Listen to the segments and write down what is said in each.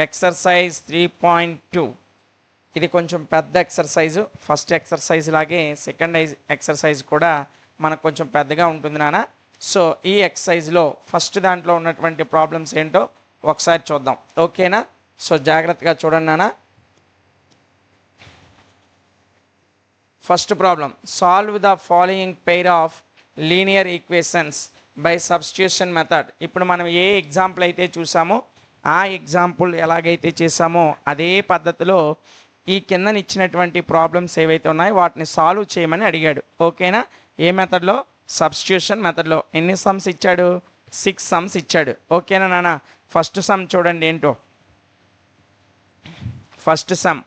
Exercise 3.2 ఇది కొంచెం పెద్ద ఎక్సర్సైజు. ఫస్ట్ ఎక్సర్సైజ్ లాగే సెకండ్ ఎక్సర్సైజ్ కూడా మనకు కొంచెం పెద్దగా ఉంటుంది నాన్న. సో ఈ ఎక్సర్సైజ్లో ఫస్ట్ దాంట్లో ఉన్నటువంటి ప్రాబ్లమ్స్ ఏంటో ఒకసారి చూద్దాం, ఓకేనా? సో జాగ్రత్తగా చూడండి నాన్న. First problem, solve the following pair of linear equations by substitution method. ఇప్పుడు మనం ఏ ఎగ్జాంపుల్ అయితే చూసామో ఆ ఎగ్జాంపుల్ ఎలాగైతే చేసామో అదే పద్ధతిలో ఈ కిందన ఇచ్చినటువంటి ప్రాబ్లమ్స్ ఏవైతే ఉన్నాయో వాటిని సాల్వ్ చేయమని అడిగాడు, ఓకేనా? ఏ మెథడ్లో? సబ్స్టిట్యూషన్ మెథడ్లో. ఎన్ని సమ్స్ ఇచ్చాడు? 6 సమ్స్ ఇచ్చాడు, ఓకేనా నాన్న? ఫస్ట్ సమ్ చూడండి ఏంటో. First sum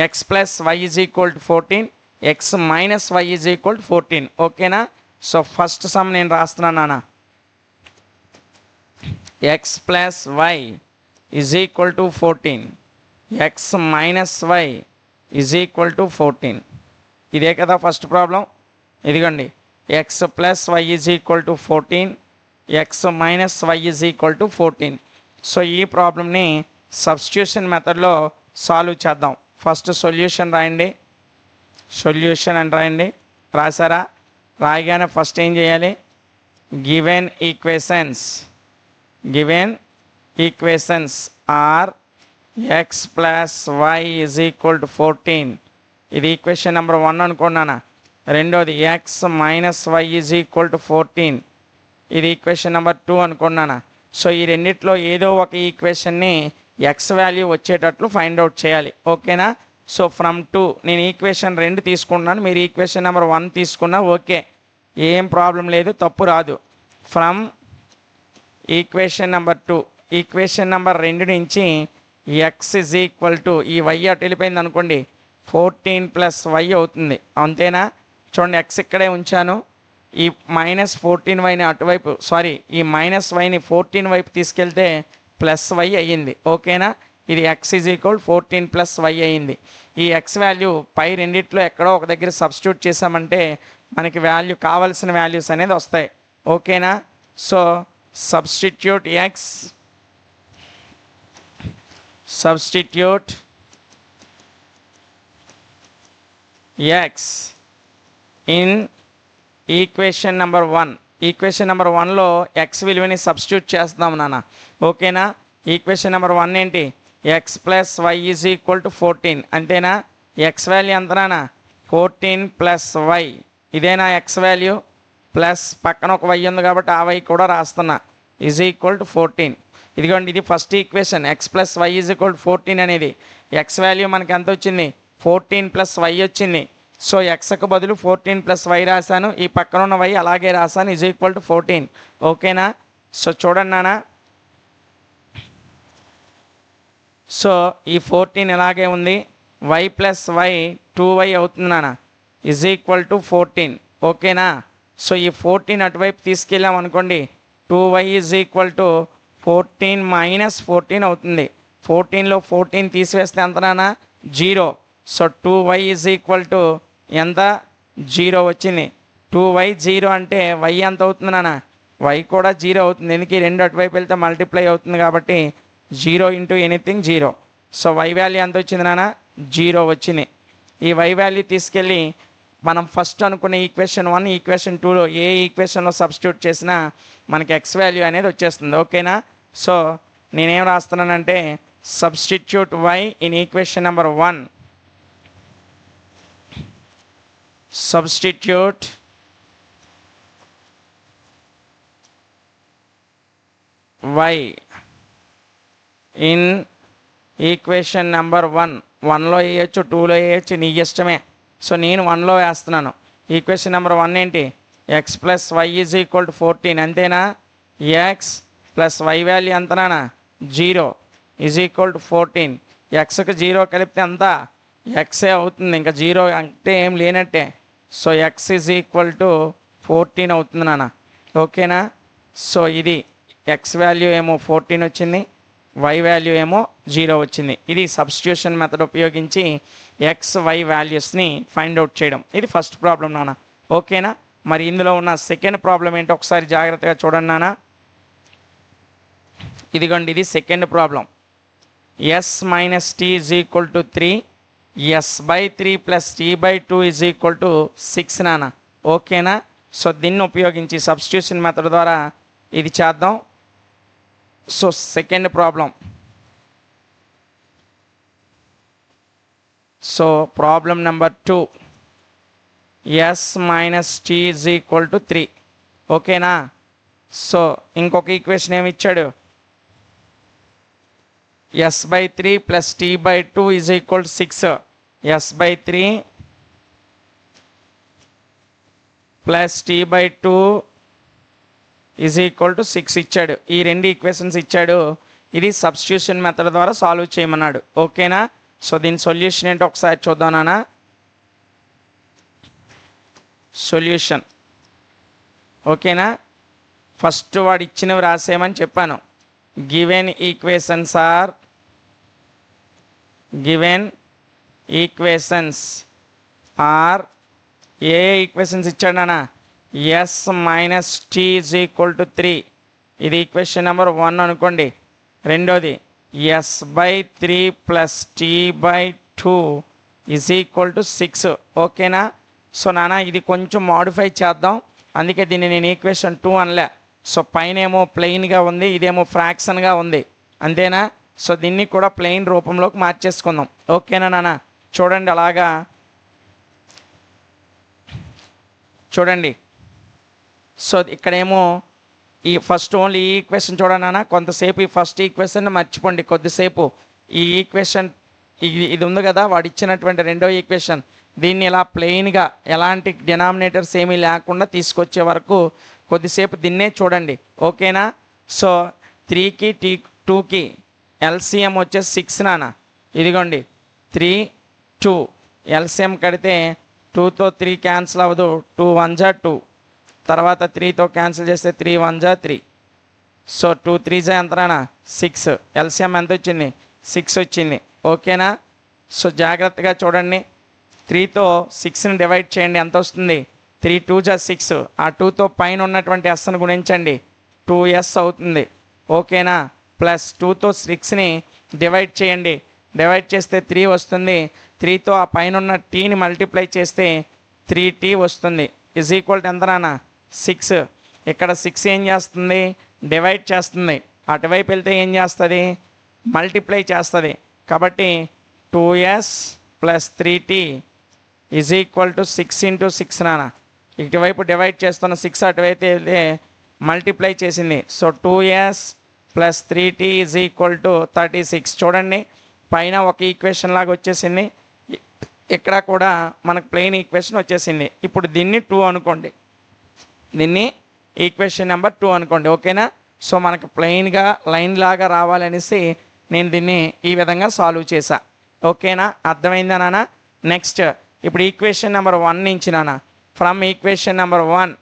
X plus why is equal to 14, X minus Y is equal to 14, ఓకేనా? సో ఫస్ట్ సమ్ నేను రాస్తున్నాను నాన్న. X plus why is equal to 14, X minus Y is equal to 14. ఇదే కదా first problem. ఇదిగోండి, X plus why is equal to 14, X minus Y is equal to 14. So ఈ ప్రాబ్లమ్ని substitution మెథడ్లో solve చేద్దాం. ఫస్ట్ సొల్యూషన్ రాయండి, solution అని రాయండి. రాసారా? రాయగానే ఫస్ట్ ఏం చేయాలి? Given equations are X plus why is equal to 14. ఇది ఈక్వేషన్ నెంబర్ 1 అనుకున్నానా. రెండోది X minus Y is equal to 14, ఇది ఈక్వేషన్ నెంబర్ 2 అనుకున్నానా. సో ఈ రెండిట్లో ఏదో ఒక ఈక్వేషన్ని ఎక్స్ వాల్యూ వచ్చేటట్లు ఫైండ్ అవుట్ చేయాలి, ఓకేనా? సో ఫ్రమ్ 2 నేను ఈక్వేషన్ 2 తీసుకున్నాను, మీరు ఈక్వేషన్ నెంబర్ 1 తీసుకున్నా ఓకే, ఏం ప్రాబ్లం లేదు, తప్పు రాదు. From equation number 2, equation number 2 నుంచి ఎక్స్ ఇజ్ ఈక్వల్ టు, ఈ వై అటు వెళ్ళిపోయింది అనుకోండి, 14 ప్లస్ వై అవుతుంది, అంతేనా? చూడండి, ఎక్స్ ఇక్కడే ఉంచాను, ఈ మైనస్ 14 వైని అటువైపు, సారీ ఈ మైనస్ వైని 14 వైపు తీసుకెళ్తే ప్లస్ వై అయ్యింది, ఓకేనా? ఇది X is equal 14 plus Y అయ్యింది. ఈ ఎక్స్ వాల్యూ పై రెండిట్లో ఎక్కడో ఒక దగ్గర సబ్స్టిట్యూట్ చేసామంటే మనకి వాల్యూ కావాల్సిన వాల్యూస్ అనేది వస్తాయి, ఓకేనా? So substitute x in equation number 1. Equation number 1లో ఎక్స్ విలువని సబ్స్టిట్యూట్ చేస్తాం నాన్న, ఓకేనా? ఈక్వేషన్ నెంబర్ 1 ఏంటి? X plus why is equal to 14, అంతేనా? ఎక్స్ వాల్యూ ఎంతనా? 14 ప్లస్ వై, ఇదేనా ఎక్స్ వాల్యూ? ప్లస్ పక్కన ఒక వై ఉంది కాబట్టి ఆ వై కూడా రాస్తున్నా, ఈజ్ ఈక్వల్ టు 14. ఇదిగోండి, ఇది first equation, X plus why is equal to 14 అనేది. ఎక్స్ వాల్యూ మనకి ఎంత వచ్చింది? 14 ప్లస్ వై వచ్చింది. సో ఎక్స్కు బదులు 14 ప్లస్ వై రాశాను, ఈ పక్కన ఉన్న వై అలాగే రాశాను, ఈజ్ ఈక్వల్ టు 14, ఓకేనా? సో చూడండి నాన్న, సో ఈ 14 ఇలాగే ఉంది, వై ప్లస్ వై 2y అవుతుంది నాన్న, ఈజ్ ఈక్వల్ టు 14, ఓకేనా? సో ఈ 14 అటువైపు తీసుకెళ్ళాం అనుకోండి, 2y is equal to 14 minus 14 అవుతుంది. 14లో 14 తీసివేస్తే ఎంత నాన్న? 0. So 2y is equal to ఎంత? 0 వచ్చింది. 2y 0 అంటే y ఎంత అవుతుంది నాన్న? y కూడా 0 అవుతుంది, ఎందుకు? 2 అటువైపు వెళ్తే మల్టిప్లై అవుతుంది కాబట్టి 0 into anything 0. So y value ఎంత వచ్చింది నాన్న? 0 వచ్చింది. ఈ y వాల్యూ తీసుకెళ్ళి మనం ఫస్ట్ అనుకున్న ఈక్వేషన్ 1, ఈక్వేషన్ 2లో ఏ ఈక్వేషన్లో సబ్స్టిట్యూట్ చేసినా మనకి ఎక్స్ వాల్యూ అనేది వచ్చేస్తుంది, ఓకేనా? సో నేనేం రాస్తున్నానంటే substitute y in equation number 1, substitute y in equation number 1. 1లో వేయచ్చు, 2లో వేయచ్చు, నీ ఇష్టమే. సో నేను 1లో వేస్తున్నాను. ఈక్వేషన్ నెంబర్ 1 ఏంటి? X plus why is equal to 14, అంతేనా? ఎక్స్ ప్లస్ వై వాల్యూ ఎంతనా? 0 ఈజ్ ఈక్వల్ టు 14. ఎక్స్కి 0 కలిపితే ఎంత? ఎక్సే అవుతుంది, ఇంకా 0 అంటే ఏం లేనట్టే. So X is equal to 14 అవుతుంది నాన్న, ఓకేనా? సో ఇది ఎక్స్ వాల్యూ ఏమో 14 వచ్చింది, వై వాల్యూ ఏమో 0 వచ్చింది. ఇది సబ్స్టిట్యూషన్ మెథడ్ ఉపయోగించి ఎక్స్ వై వాల్యూస్ని ఫైండ్ అవుట్ చేయడం. ఇది ఫస్ట్ ప్రాబ్లం నాన్న, ఓకేనా? మరి ఇందులో ఉన్న సెకండ్ ప్రాబ్లం ఏంటో ఒకసారి జాగ్రత్తగా చూడండి నాన్న. ఇదిగోండి, ఇది second problem. S minus tea is equal to 3, s/3 plus t/2 is equal to 6 నాన్న. ఓకేనా? సో దీన్ని ఉపయోగించి సబ్స్టిట్యూషన్ మెథడ్ ద్వారా ఇది చేద్దాం. So second problem. So problem number 2, s minus tea is equal to 3. ఓకేనా? సో ఇంకొక ఈక్వేషన్ ఏమి ఇచ్చాడు, s/3 plus t/2 is equal to 6. s/3 plus t/2 is equal to 6 ఇచ్చాడు. ఈ రెండు ఈక్వేషన్స్ ఇచ్చాడు. ఇది సబ్స్టిట్యూషన్ మెథడ్ ద్వారా సాల్వ్ చేయమన్నాడు. ఓకేనా? సో దీని సొల్యూషన్ ఏంటో ఒకసారి చూద్దాం నాన్న. సొల్యూషన్ ఓకేనా? ఫస్ట్ వాడు ఇచ్చినవి రాసేయమని చెప్పాను. గివెన్ ఈక్వేషన్స్ ఆర్ ఏ ఈక్వేషన్స్ ఇచ్చాడు నాన్న? Yes minus tea is equal to 3. ఇది ఈక్వేషన్ నెంబర్ 1 అనుకోండి. రెండోది s/3 plus t/2 is equal to 6. ఓకేనా? సో నాన్న ఇది కొంచెం మాడిఫై చేద్దాం, అందుకే దీన్ని నేను ఈక్వేషన్ 2 అనలే. సో పైన ఏమో ప్లెయిన్గా ఉంది, ఇదేమో ఫ్రాక్షన్గా ఉంది, అంతేనా? సో దీన్ని కూడా ప్లెయిన్ రూపంలోకి మార్చేసుకుందాం. ఓకేనా నాన్న? చూడండి అలాగా చూడండి. సో ఇక్కడేమో ఈ ఫస్ట్ ఓన్లీ ఈ ఈక్వేషన్ చూడండి నాన్న. కొంతసేపు ఈ ఫస్ట్ ఈక్వేషన్ మర్చిపోండి, కొద్దిసేపు ఈ ఈక్వేషన్ ఇది ఉంది కదా, వాడు ఇచ్చినటువంటి రెండో ఈక్వేషన్, దీన్ని ఇలా ప్లెయిన్గా ఎలాంటి డినామినేటర్స్ ఏమీ లేకుండా తీసుకొచ్చే వరకు కొద్దిసేపు దీన్నే చూడండి. ఓకేనా? సో 3కి 2కి ఎల్సిఎం వచ్చేసి 6 నాన్న. ఇదిగోండి 3 2 ఎల్సిఎం కడితే 2తో 3 క్యాన్సిల్ అవ్వదు, 2 1 జా 2, తర్వాత 3తో క్యాన్సిల్ చేస్తే 3 1 జా 3. సో 2 3 జా ఎంత నాన్న? 6. ఎల్సిఎం ఎంత వచ్చింది? 6 వచ్చింది. ఓకేనా? సో జాగ్రత్తగా చూడండి. 3తో 6ని డివైడ్ చేయండి, ఎంత వస్తుంది? 3 2 జా 6. ఆ 2తో పైన ఉన్నటువంటి ఎస్ని గుణించండి, 2s అవుతుంది. ఓకేనా? ప్లస్ 2తో 6ని డివైడ్ చేయండి, డివైడ్ చేస్తే 3 వస్తుంది. 3తో ఆ పైన ఉన్న టీని మల్టిప్లై చేస్తే 3t వస్తుంది. ఈజ్ ఈక్వల్ టు ఎంత నాన్న? 6. ఇక్కడ 6 ఏం చేస్తుంది? డివైడ్ చేస్తుంది. అటువైపు వెళ్తే ఏం చేస్తుంది? మల్టిప్లై చేస్తుంది. కాబట్టి 2s plus 3t is equal to 6 into 6 నాన్న. ఇటువైపు డివైడ్ చేస్తున్న 6 అటువైపు వెళ్తే మల్టిప్లై చేసింది. So 2s plus 3t is equal to 36. చూడండి పైన ఒక ఈక్వేషన్ లాగా వచ్చేసింది, ఇక్కడ కూడా మనకు ప్లెయిన్ ఈక్వేషన్ వచ్చేసింది. ఇప్పుడు దీన్ని 2 అనుకోండి, దీన్ని ఈక్వేషన్ నెంబర్ 2 అనుకోండి. ఓకేనా? సో మనకు ప్లెయిన్గా లైన్ లాగా రావాలనేసి నేను దీన్ని ఈ విధంగా సాల్వ్ చేశా. ఓకేనా? అర్థమైందా నాన్న? నెక్స్ట్ ఇప్పుడు ఈక్వేషన్ నెంబర్ 1 నుంచి నాన్న, from equation number 1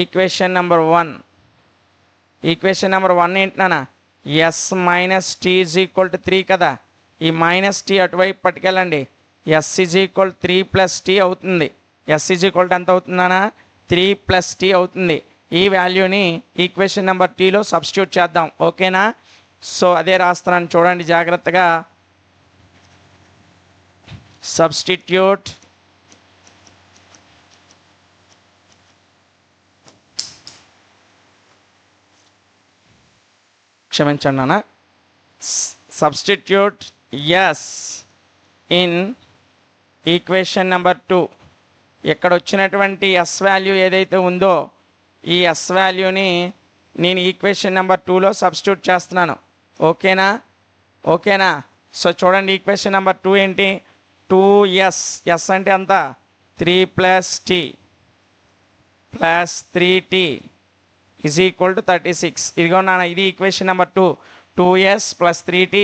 equation number 1 ఏంటి నాన్న? Yes minus tea is equal to 3 కదా. ఈ మైనస్ టీ అటువైపు పట్టుకెళ్ళండి, s is equal 3 plus t అవుతుంది. ఎస్ ఈజ్ ఈక్వల్ టు ఎంత అవుతుందన్నా? 3 ప్లస్ టీ అవుతుంది. ఈ వాల్యూని ఈక్వేషన్ నెంబర్ టీలో సబ్స్టిట్యూట్ చేద్దాం. ఓకేనా? సో అదే రాస్తున్నాను, చూడండి జాగ్రత్తగా. సబ్స్టిట్యూట్ క్షమించండి నాన్న. Substitute S in equation number 2. ఇక్కడ వచ్చినటువంటి ఎస్ వాల్యూ ఏదైతే ఉందో ఈ ఎస్ వాల్యూని నేను ఈక్వేషన్ నెంబర్ 2లో సబ్స్టిట్యూట్ చేస్తున్నాను. ఓకేనా? సో చూడండి ఈక్వేషన్ నెంబర్ 2 ఏంటి? 2s, ఎస్ అంటే ఎంత? 3 plus T plus 3t is equal to 36. ఇదిగో నాన్న, ఇది equation number 2. 2s plus 3t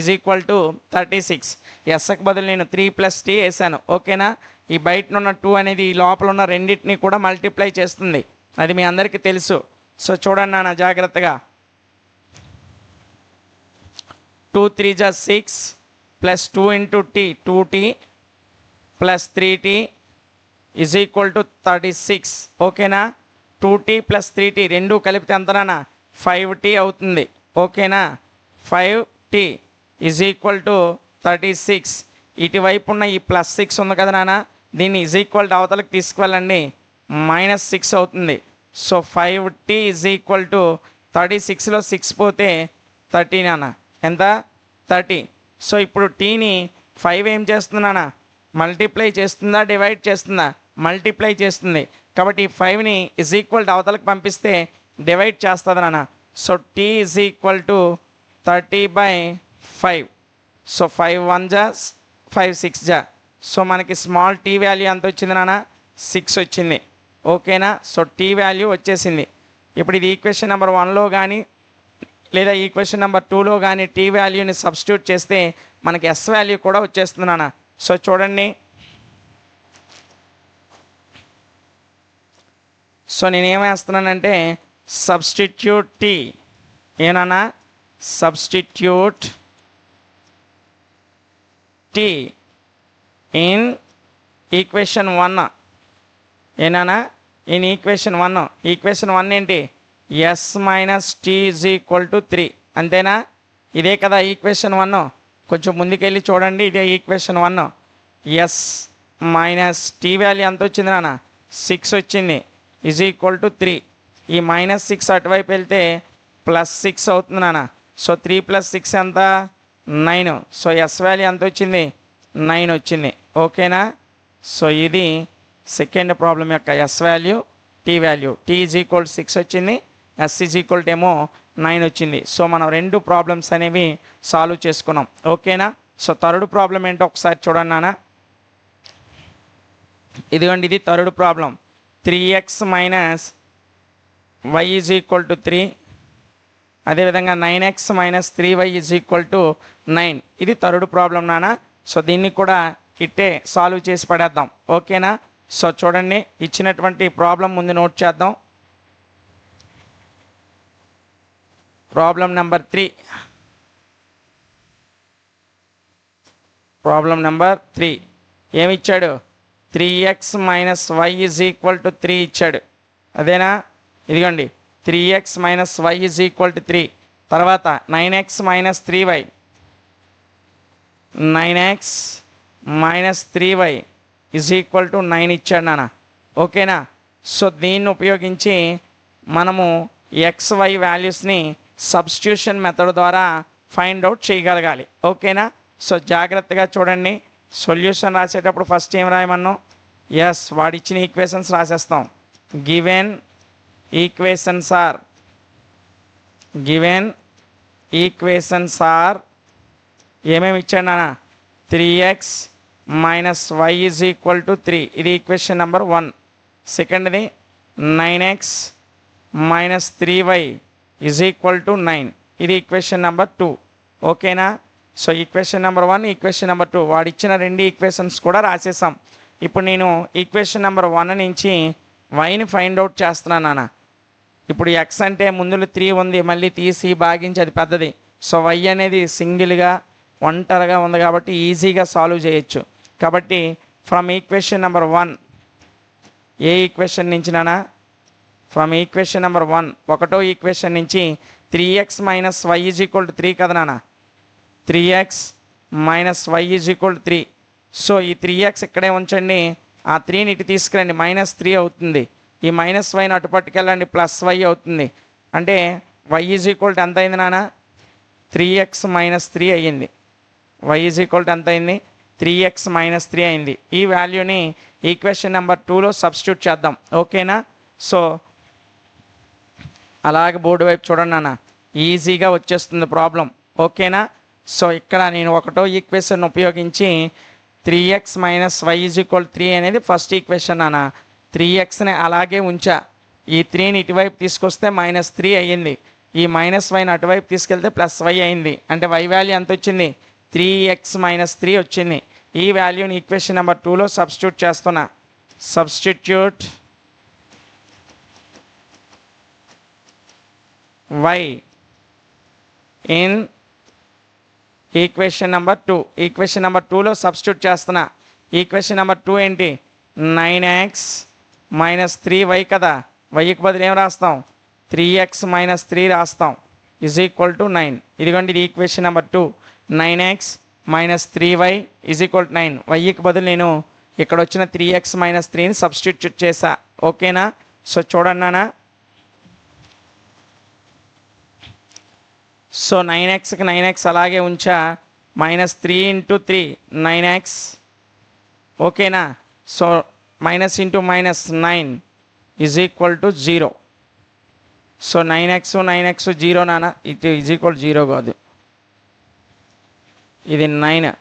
is equal to 36. ఎస్కి బదులు నేను 3 ప్లస్ టీ వేసాను. ఓకేనా? ఈ బయట ఉన్న 2 అనేది ఈ లోపల ఉన్న రెండింటిని కూడా మల్టిప్లై చేస్తుంది, అది మీ అందరికీ తెలుసు. సో చూడండి నాన్న జాగ్రత్తగా. 2 3 జా 6 plus 2 into T 2t plus 3t is equal to 36. ఓకేనా? 2t ప్లస్ 3t రెండు కలిపితే ఎంత నాన్న? 5t అవుతుంది. ఓకేనా, 5t ఈజ్ ఈక్వల్ టు 36. ఇటువైపు ఉన్న ఈ +6 ఉంది కదా నాన్న, దీన్ని ఈజ్ ఈక్వల్ టు అవతలకి తీసుకువెళ్ళండి, -6 అవుతుంది. So 5t is equal to 36లో 6 పోతే 30 నాన్న, ఎంత 30. సో ఇప్పుడు టీని 5 ఏం చేస్తుంది నాన్న, మల్టిప్లై చేస్తుందా డివైడ్ చేస్తుందా, మల్టిప్లై చేస్తుంది. కాబట్టి ఈ 5ని ఈజ్ ఈక్వల్ టు అవతలకి పంపిస్తే డివైడ్ చేస్తుంది నాన్న. So T is equal to 30/5. So 5 1 జా 5 6 జా. సో మనకి స్మాల్ టీ వాల్యూ ఎంత వచ్చింది నాన్న, 6 వచ్చింది. ఓకేనా, సో టీ వాల్యూ వచ్చేసింది. ఇప్పుడు ఇది ఈక్వేషన్ నెంబర్ 1లో కానీ లేదా ఈక్వేషన్ నెంబర్ 2లో కానీ టీ వాల్యూని సబ్స్టిట్యూట్ చేస్తే మనకి ఎస్ వాల్యూ కూడా వచ్చేస్తుంది నాన్న. సో చూడండి, సో నేనేమేస్తున్నానంటే సబ్స్టిట్యూట్ టీ, ఏనా సబ్స్టిట్యూట్ టీ ఇన్ ఈక్వేషన్ 1, ఏనా ఇన్ ఈక్వేషన్ 1. ఈక్వేషన్ 1 ఏంటి, S minus tea is equal to 3, అంతేనా, ఇదే కదా ఈక్వేషన్ 1. కొంచెం ముందుకెళ్ళి చూడండి, ఇదే equation 1. S minus T value ఎంత వచ్చింది నాన్న, 6 వచ్చింది, ఈజ్ ఈక్వల్ టు 3. ఈ -6 అటువైపు వెళ్తే +6 అవుతుంది నాన్న. సో 3 + 6 ఎంత, 9. సో ఎస్ వాల్యూ ఎంత వచ్చింది, 9 వచ్చింది. ఓకేనా, సో ఇది సెకండ్ ప్రాబ్లం యొక్క S value, T value. T is equal 6 వచ్చింది, ఎస్ ఈజ్ ఈక్వల్ టు ఏమో 9 వచ్చింది. సో మనం 2 ప్రాబ్లమ్స్ అనేవి సాల్వ్ చేసుకున్నాం. ఓకేనా, సో థర్డ్ ప్రాబ్లం ఏంటో ఒకసారి చూడండి నాన్న. ఇదిగోండి, ఇది third problem. 3x - y is equal to 3, అదేవిధంగా 9x - 3y is equal to 9. ఇది థర్డ్ ప్రాబ్లం నాన్న. సో దీన్ని కూడా ఇట్టే సాల్వ్ చేసి పడేద్దాం. ఓకేనా, సో చూడండి, ఇచ్చినటువంటి ప్రాబ్లం ముందు నోట్ చేద్దాం. Problem number 3. ప్రాబ్లం నెంబర్ 3 ఏమి ఇచ్చాడు, 3x - y is equal to 3 ఇచ్చాడు. అదేనా, ఇదిగోండి 3x - y is equal to 3. తర్వాత 9x - 3y, 9x - 3y is equal to 9 ఇచ్చాడు నాన్న. ఓకేనా, సో దీన్ని ఉపయోగించి మనము XY వాల్యూస్ని సబ్స్టిట్యూషన్ మెథడ్ ద్వారా ఫైండ్ అవుట్ చేయగలగాలి. ఓకేనా, సో జాగ్రత్తగా చూడండి. సొల్యూషన్ రాసేటప్పుడు ఫస్ట్ ఏం రాయమన్నాం, ఎస్ వాడిచ్చిన ఈక్వేషన్స్ రాసేస్తాం. Given equations are, given equations are ఏమేమి ఇచ్చాడు నాన్న, 3x - y is equal to 3, ఇది ఈక్వేషన్ నెంబర్ 1. సెకండ్ది 9x - 3y is equal to 9, ఇది ఈక్వేషన్ నెంబర్ 2. ఓకేనా, so equation number 1, equation number 2 వాడిచ్చిన 2 equations కూడా రాసేసాం. ఇప్పుడు నేను ఈక్వేషన్ నెంబర్ 1 నుంచి వైని ఫైండ్ అవుట్ చేస్తున్నాను నాన్న. ఇప్పుడు ఎక్స్ అంటే ముందులో 3 ఉంది, మళ్ళీ తీసి భాగించి అది పెద్దది. సో వై అనేది సింగిల్గా ఒంటరిగా ఉంది కాబట్టి ఈజీగా సాల్వ్ చేయొచ్చు. కాబట్టి from equation number 1, A equation నుంచి నాన్న, ఫ్రమ్ ఈక్వేషన్ నెంబర్ 1 ఒకటో ఈక్వేషన్ నుంచి 3x - y is equal to 3 కదా నాన్న, 3x - y is equal to 3. So ఈ 3x ఇక్కడే ఉంచండి, ఆ 3ని ఇటు తీసుకురండి, -3 అవుతుంది. ఈ -yని అటు పట్టుకెళ్ళండి, +y అవుతుంది. అంటే y ఈజ్ ఈక్వల్ టు ఎంత అయింది నాన్న, 3x - 3 అయ్యింది. y ఈజ్ ఈక్వల్ టు ఎంత అయింది, 3x - 3 అయింది. ఈ వాల్యూని ఈక్వేషన్ నెంబర్ 2లో సబ్స్టిట్యూట్ చేద్దాం. ఓకేనా, సో అలాగే బోర్డు వైపు చూడండి నాన్న, ఈజీగా వచ్చేస్తుంది ప్రాబ్లం. ఓకేనా, సో ఇక్కడ నేను ఒకటో ఈక్వేషన్ ఉపయోగించి 3x - y ఈజ్ ఈక్వల్ 3 అనేది ఫస్ట్ ఈక్వేషన్ నాన్న. 3xని అలాగే ఉంచా, ఈ 3ని ఇటువైపు తీసుకొస్తే -3 అయ్యింది. ఈ -yని అటువైపు తీసుకెళ్తే +y అయింది. అంటే y వాల్యూ ఎంత వచ్చింది, 3x - 3 వచ్చింది. ఈ వాల్యూని ఈక్వేషన్ నెంబర్ 2లో సబ్స్టిట్యూట్ చేస్తున్నా. Substitute y in equation number 2. Equation number 2లో సబ్స్టిట్యూట్ చేస్తున్నా. ఈక్వేషన్ నెంబర్ 2 ఏంటి, 9x - 3y కదా, వైకి బదులు ఏం రాస్తాం, 3x మైనస్ 3 రాస్తాం ఈజ్ ఈక్వల్ టు 9. ఇదిగోండి ఇది equation number 2. 9x minus 3y is equal to 9. వైకి బదులు నేను ఇక్కడ వచ్చిన 3x మైనస్ 3ని సబ్స్టిట్యూట్ చేసా. ఓకేనా? సో చూడండి నాన్న. సో 9xకి 9x అలాగే ఉంచా. Minus 3 into 3 9x. ఓకేనా? So minus into minus 9 is equal to 0. So 9x 0 నాన్న. ఇది ఈజ్ ఈక్వల్ 0 కాదు, ఇది 9.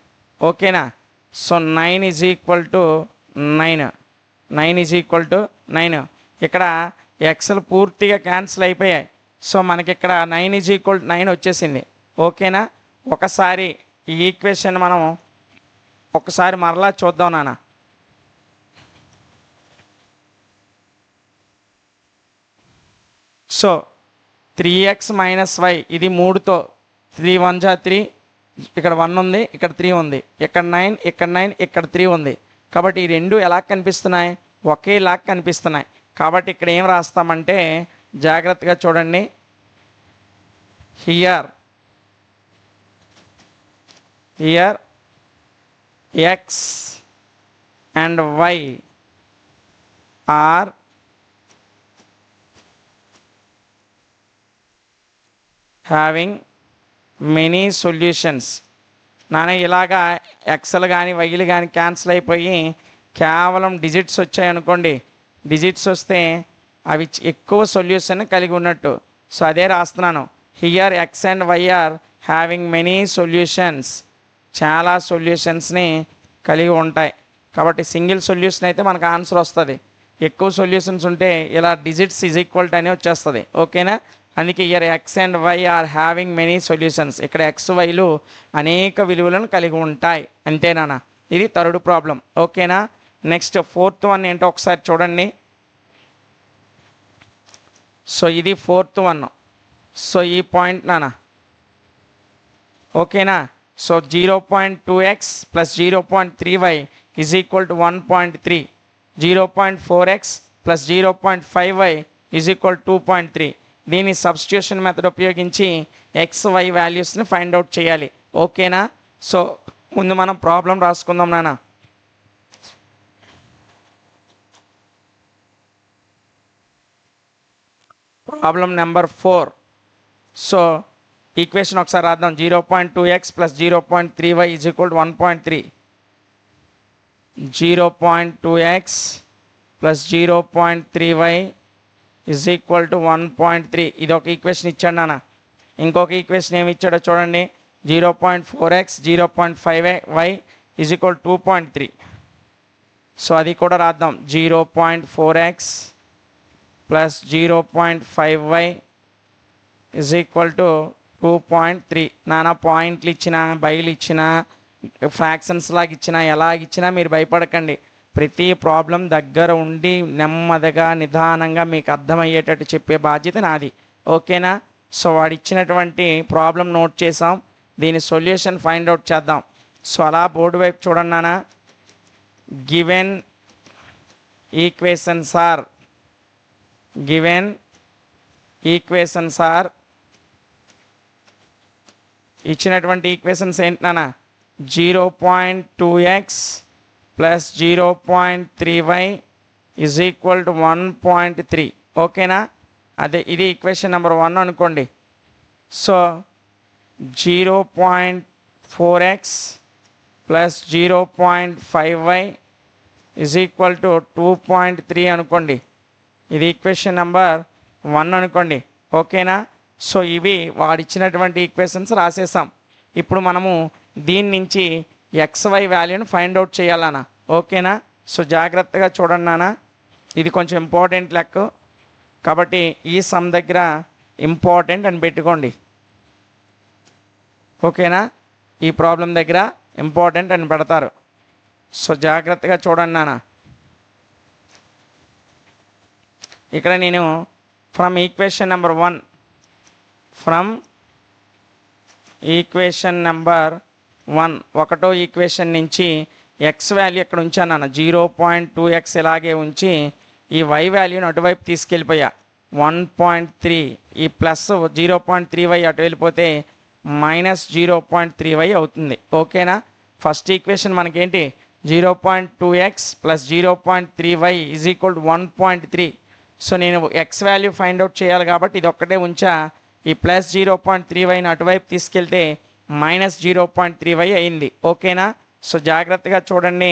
ఓకేనా? So 9 is equal to 9. 9 is equal to 9. ఇక్కడ ఎక్స్లు పూర్తిగా క్యాన్సిల్ అయిపోయాయి. సో మనకి ఇక్కడ 9 ఈజ్ ఈక్వల్ టు 9 వచ్చేసింది. ఓకేనా? ఒకసారి ఈ ఈక్వేషన్ మనం ఒకసారి మరలా చూద్దాం నాన్న. సో 3x మైనస్ y ఇది 3తో 3 1 జా 3, ఇక్కడ 1 ఉంది, ఇక్కడ 3 ఉంది, ఇక్కడ 9, ఇక్కడ 9, ఇక్కడ 3 ఉంది. కాబట్టి ఈ రెండు ఎలా కనిపిస్తున్నాయి? ఒకేలా కనిపిస్తున్నాయి. కాబట్టి ఇక్కడ ఏం రాస్తామంటే జాగ్రత్తగా చూడండి. Here x and y are having many solutions. నాన్న ఇలాగా ఎక్స్లు కానీ వైలు కానీ క్యాన్సిల్ అయిపోయి కేవలం డిజిట్స్ వచ్చాయి అనుకోండి. డిజిట్స్ వస్తే అవి ఎక్కువ సొల్యూషన్ కలిగి ఉన్నట్టు. సో అదే రాస్తున్నాను. Here X and Y are having many solutions. చాలా సొల్యూషన్స్ని కలిగి ఉంటాయి. కాబట్టి సింగిల్ సొల్యూషన్ అయితే మనకు ఆన్సర్ వస్తుంది. ఎక్కువ సొల్యూషన్స్ ఉంటే ఇలా డిజిట్స్ ఈజ్ ఈక్వల్ టు అని వచ్చేస్తుంది. ఓకేనా? అందుకే here X and Y are having many solutions. ఇక్కడ ఎక్స్ వైలు అనేక విలువలను కలిగి ఉంటాయి. అంతేనా? ఇది థర్డ్ ప్రాబ్లం. ఓకేనా? నెక్స్ట్ 4th వన్ ఏంటో ఒకసారి చూడండి. సో ఇది 4th వన్. సో ఈ పాయింట్ నాన్న. ఓకేనా? So 0.2x plus 0.3y is equal to 1.3. 0.4x plus 0.5y is equal 2.3. దీని సబ్స్టిట్యూషన్ మెథడ్ ఉపయోగించి ఎక్స్ వై వాల్యూస్ని ఫైండ్ అవుట్ చేయాలి. ఓకేనా? సో ముందు మనం ప్రాబ్లం రాసుకుందాం నాన్న. Problem number 4. సో ఈక్వేషన్ ఒకసారి రాద్దాం. 0.2x plus 0.3y is equal to 1.3. 0.2x plus 0.3y is equal to 1.3. ఇది ఒక ఈక్వేషన్ ఇచ్చాడు నాన్న. ఇంకొక ఈక్వేషన్ ఏమి ఇచ్చాడో చూడండి. 0.4x 0.5y is equal 2.3. So అది కూడా రాద్దాం. 0.4x plus 0.5y is equal to 2.3. నానా పాయింట్లు ఇచ్చినా బయలు ఇచ్చినా ఫ్రాక్షన్స్ లాగా ఇచ్చినా ఎలాగిచ్చినా మీరు భయపడకండి. ప్రతి ప్రాబ్లం దగ్గర ఉండి నెమ్మదిగా నిదానంగా మీకు అర్థమయ్యేటట్టు చెప్పే బాధ్యత నాది. ఓకేనా? సో వాడు ఇచ్చినటువంటి ప్రాబ్లం నోట్ చేసాం. దీని సొల్యూషన్ ఫైండ్ అవుట్ చేద్దాం. సో అలా బోర్డు వైపు చూడండి నాన్న. గివెన్ ఈక్వేషన్స్ ఆర్ ఇచ్చినటువంటి ఈక్వేషన్స్ ఏంటి నాన్న? 0.2x plus 0.3y is equal to 1.3. ఓకేనా? అదే ఇది ఈక్వేషన్ నెంబర్ 1 అనుకోండి. So 0.4x plus 0.5y is equal to 2.3 అనుకోండి. ఇది ఈక్వేషన్ నెంబర్ 1 అనుకోండి. ఓకేనా? సో ఇవి వాడిచ్చినటువంటి ఈక్వేషన్స్ రాసేసాం. ఇప్పుడు మనము దీని నుంచి XY వాల్యూని ఫైండ్ అవుట్ చేయాలన్నా. ఓకేనా? సో జాగ్రత్తగా చూడండి నాన్న. ఇది కొంచెం ఇంపార్టెంట్ లెక్క కాబట్టి ఈ సమ్ దగ్గర ఇంపార్టెంట్ అని పెట్టుకోండి. ఓకేనా? ఈ ప్రాబ్లం దగ్గర ఇంపార్టెంట్ అని పెడతారు. సో జాగ్రత్తగా చూడండి నాన్న. ఇక్కడ నేను ఫ్రమ్ ఈక్వేషన్ నెంబర్ 1 ఒకటో ఈక్వేషన్ నుంచి ఎక్స్ వాల్యూ ఇక్కడ ఉంచాను అన్న 0.2x ఇలాగే ఉంచి ఈ y వాల్యూని అటువైపు తీసుకెళ్ళిపోయా. 1.3, ఈ ప్లస్ 0.3y అటు వెళ్ళిపోతే -0.3y అవుతుంది. ఓకేనా? ఫస్ట్ ఈక్వేషన్ మనకేంటి 0.2x plus 0.3y is equal to 1.3. So నేను ఎక్స్ వాల్యూ ఫైండ్ అవుట్ చేయాలి కాబట్టి ఇది ఒక్కటే ఉంచా. ఈ ప్లస్ 0.3yని అటువైపు తీసుకెళ్తే -0.3y అయింది. ఓకేనా? సో జాగ్రత్తగా చూడండి.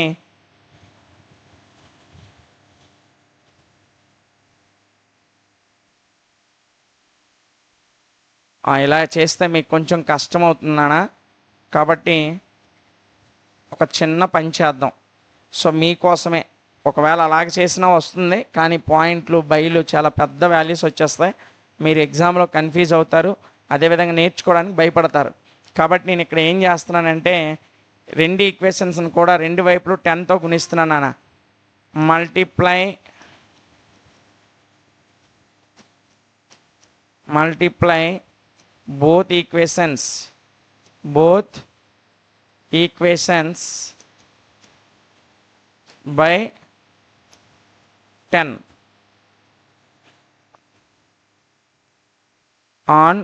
ఇలా చేస్తే మీకు కొంచెం కష్టం అవుతుందనా, కాబట్టి ఒక చిన్న పని చేద్దాం. సో మీకోసమే, ఒకవేళ అలాగ చేసినా వస్తుంది, కానీ పాయింట్లు బైలు చాలా పెద్ద వాల్యూస్ వచ్చేస్తాయి. మీరు ఎగ్జామ్లో కన్ఫ్యూజ్ అవుతారు, అదేవిధంగా నేర్చుకోవడానికి భయపడతారు. కాబట్టి నేను ఇక్కడ ఏం చేస్తున్నానంటే రెండు ఈక్వేషన్స్ని కూడా రెండు వైపులు 10తో గుణిస్తున్నాను నాన్న. Multiply both equations by 10 on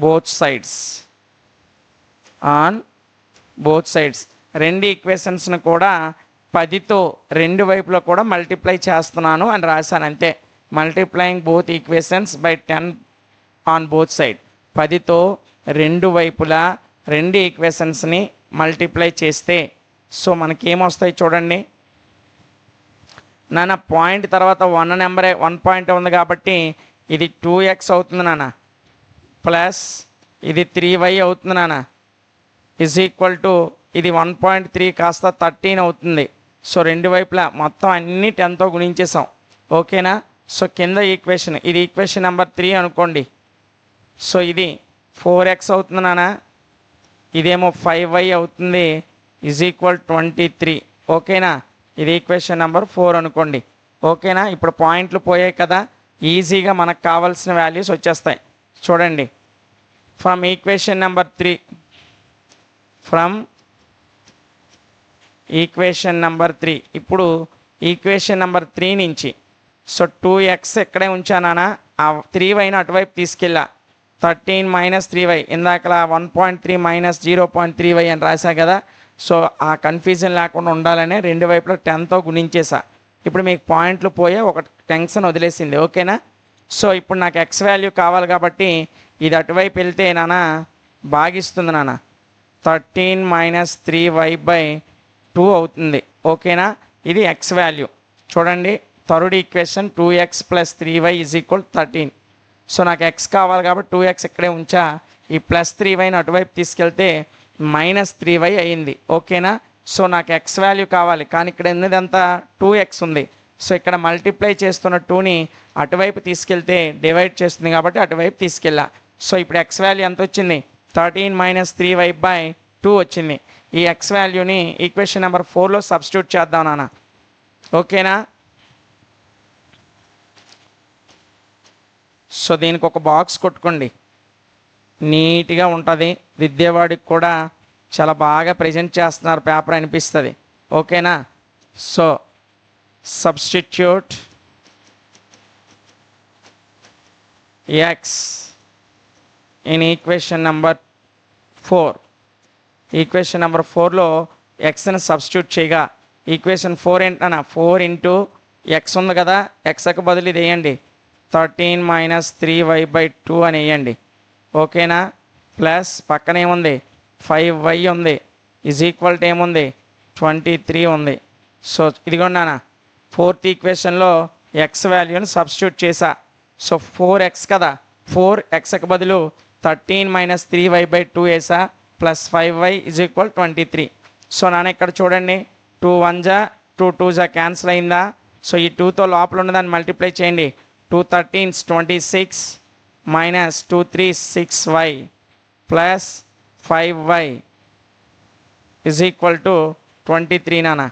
both sides. రెండు ఈక్వేషన్స్ని కూడా 10తో రెండు వైపులో కూడా మల్టిప్లై చేస్తున్నాను అని రాశాను అంతే. Multiplying both equations by 10 on both side. 10తో రెండు వైపులా రెండు ఈక్వేషన్స్ని మల్టిప్లై చేస్తే సో మనకి ఏమొస్తాయి చూడండి నాన్న. పాయింట్ తర్వాత 1 పాయింట్ ఉంది కాబట్టి ఇది 2x అవుతుంది నాన్న, ప్లస్ ఇది 3y అవుతుంది నాన్న, ఈజ్ ఈక్వల్ టు ఇది 1.3 కాస్త 13 అవుతుంది. సో రెండు వైపులా మొత్తం అన్నీ 10తో గుణించేసాం. ఓకేనా? సో కింద ఈక్వేషన్, ఇది ఈక్వేషన్ నెంబర్ 3 అనుకోండి. సో ఇది 4x అవుతుంది నాన్న, ఇదేమో 5y అవుతుంది, ఈజ్ ఈక్వల్ 23. ఓకేనా? ఇది ఈక్వేషన్ నెంబర్ 4 అనుకోండి. ఓకేనా? ఇప్పుడు పాయింట్లు పోయాయి కదా, ఈజీగా మనకు కావాల్సిన వాల్యూస్ వచ్చేస్తాయి. చూడండి, ఫ్రమ్ ఈక్వేషన్ నెంబర్ 3 ఇప్పుడు ఈక్వేషన్ నెంబర్ 3 నుంచి సో 2x ఇక్కడే ఉంచానా, ఆ 3yని అటువైపు తీసుకెళ్ళా. 13 - 3y, ఇందాకలా 1.3 - 0.3y అని రాశా కదా. సో ఆ కన్ఫ్యూజన్ లేకుండా ఉండాలనే రెండు వైపులో 10తో గుణించేసా. ఇప్పుడు మీకు పాయింట్లు పోయే ఒక టెన్షన్ వదిలేసింది. ఓకేనా? సో ఇప్పుడు నాకు ఎక్స్ వాల్యూ కావాలి కాబట్టి ఇది అటువైపు వెళ్తే నాన్న భాగిస్తుంది నాన్న, 13 - 3y/2 అవుతుంది. ఓకేనా? ఇది ఎక్స్ వాల్యూ. చూడండి, third equation 2x + 3y = 13. So నాకు ఎక్స్ కావాలి కాబట్టి 2x ఇక్కడే ఉంచా. ఈ ప్లస్ 3yని అటువైపు తీసుకెళ్తే -3y అయింది. ఓకేనా? సో నాకు ఎక్స్ వాల్యూ కావాలి, కానీ ఇక్కడ ఉన్నదంతా 2x ఉంది. సో ఇక్కడ మల్టిప్లై చేస్తున్న 2ని అటువైపు తీసుకెళ్తే డివైడ్ చేస్తుంది కాబట్టి అటువైపు తీసుకెళ్ళా. సో ఇప్పుడు ఎక్స్ వాల్యూ ఎంత వచ్చింది? 13 - 3y/2 వచ్చింది. ఈ ఎక్స్ వాల్యూని ఈక్వేషన్ నెంబర్ 4లో సబ్స్టిట్యూట్ చేద్దాం నాన్న. ఓకేనా? సో దీనికి ఒక బాక్స్ కొట్టుకోండి, నీట్గా ఉంటుంది. విద్యవాడికి కూడా చాలా బాగా ప్రజెంట్ చేస్తున్నారు పేపర్ అనిపిస్తుంది. ఓకేనా? So substitute x in equation number 4. Equation number 4లో ఎక్స్ని సబ్స్టిట్యూట్ చేయగా ఈక్వేషన్ 4 ఏంటన్నా, 4 × x ఉంది కదా, ఎక్స్కి బదులు ఇది వేయండి, 13 - 3y/2 అని వేయండి. ఓకేనా? ప్లస్ పక్కన ఏముంది, 5y ఉంది, ఈజ్ ఈక్వల్ టు ఏముంది, 23 ఉంది. సో ఇదిగోండి నాన్న, ఫోర్త్ ఈక్వేషన్లో ఎక్స్ వాల్యూని సబ్స్టిట్యూట్ చేసా. సో 4x కదా, 4xకి బదులు 13 - 3y/2 వేసా, ప్లస్ 5y = 23. సో నాన్న ఇక్కడ చూడండి, 2 1 జా 2 2 జా క్యాన్సిల్ అయిందా. సో ఈ 2తో లోపల ఉన్నదాన్ని మల్టిప్లై చేయండి. 2 13s 26 -2 3 6y ప్లస్ 5y = 23 నాన్న.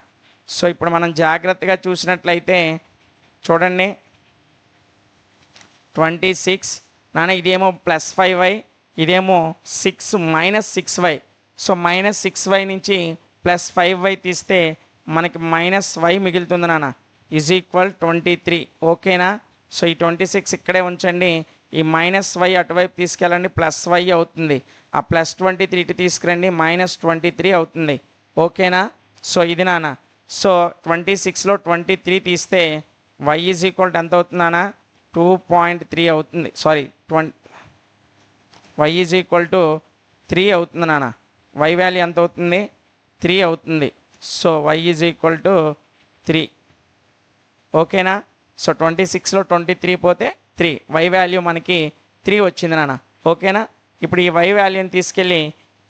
సో ఇప్పుడు మనం జాగ్రత్తగా చూసినట్లయితే చూడండి, 26 నాన్న, ఇదేమో ప్లస్ 5y, ఇదేమో 6 -6y. సో -6y నుంచి ప్లస్ 5y తీస్తే మనకి -y మిగులుతుంది నాన్న, = 23. ఓకేనా? సో ఈ 26 ఇక్కడే ఉంచండి, ఈ -y అటువైపు తీసుకెళ్ళండి, +y అవుతుంది. ఆ +23 ఇటు తీసుకురండి, -23 అవుతుంది. ఓకేనా? సో ఇది నాన్న. సో 26లో 23 తీస్తే y ఈజ్ ఈక్వల్ టు ఎంత అవుతుంది నాన్న? 2.3 అవుతుంది. Sorry, y is equal to 3 అవుతుంది నాన్న. y వాల్యూ ఎంత అవుతుంది? 3 అవుతుంది. So y is equal to 3. ఓకేనా? సో 26లో 23 పోతే 3, y వాల్యూ మనకి 3 వచ్చింది నాన్న. ఓకేనా? ఇప్పుడు ఈ y వాల్యూని తీసుకెళ్ళి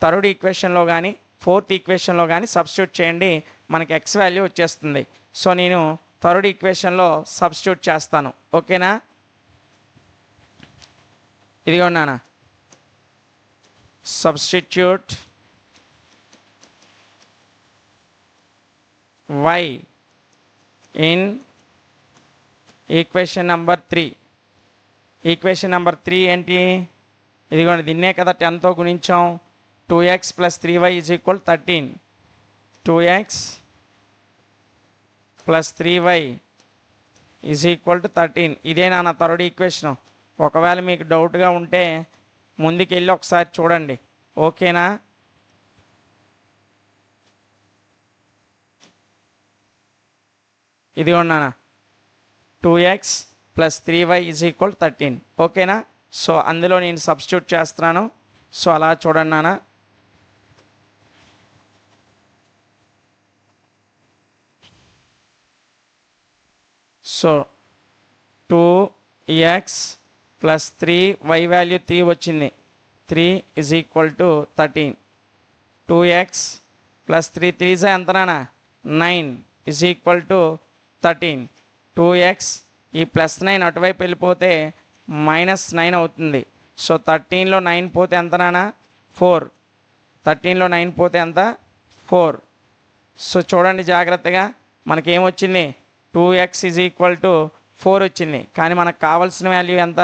థర్డ్ ఈక్వేషన్లో కానీ ఫోర్త్ ఈక్వేషన్లో కానీ సబ్స్టిట్యూట్ చేయండి, మనకి x వాల్యూ వచ్చేస్తుంది. సో నేను థర్డ్ ఈక్వేషన్లో సబ్స్టిట్యూట్ చేస్తాను. ఓకేనా? ఇదిగో నాన్న, substitute y in equation number 3. Equation number 3 ఏంటి? ఇదిగోండి, దీన్నే కదా 10తో గుణించాం. 2x + 3y is equal 13. 2x + 3y is equal to 13. ఇదే నా థర్డ్ ఈక్వేషను. ఒకవేళ మీకు డౌట్గా ఉంటే ముందుకెళ్ళి ఒకసారి చూడండి. ఓకేనా? ఇదిగోండి నాన్న, 2x + 3y ఈజ్ ఈక్వల్ 13. ఓకేనా? సో అందులో నేను సబ్స్టిట్యూట్ చేస్తున్నాను. సో అలా చూడండి నాన్న. సో 2x + 3y వాల్యూ 3 వచ్చింది. 3 ఈజ్ ఈక్వల్ టు 13. 2x + 3 3 ఎంత నాన్న? 9 ఈజ్ ఈక్వల్ టు 13. 2x ఈ +9 అటువైపు వెళ్ళిపోతే -9 అవుతుంది. సో 13లో 9 పోతే ఎంత నాన్న? 4. 13లో 9 పోతే ఎంత? 4. సో చూడండి జాగ్రత్తగా, మనకేమొచ్చింది? 2x ఈజ్ ఈక్వల్ టు 4 వచ్చింది. కానీ మనకు కావాల్సిన వాల్యూ ఎంత?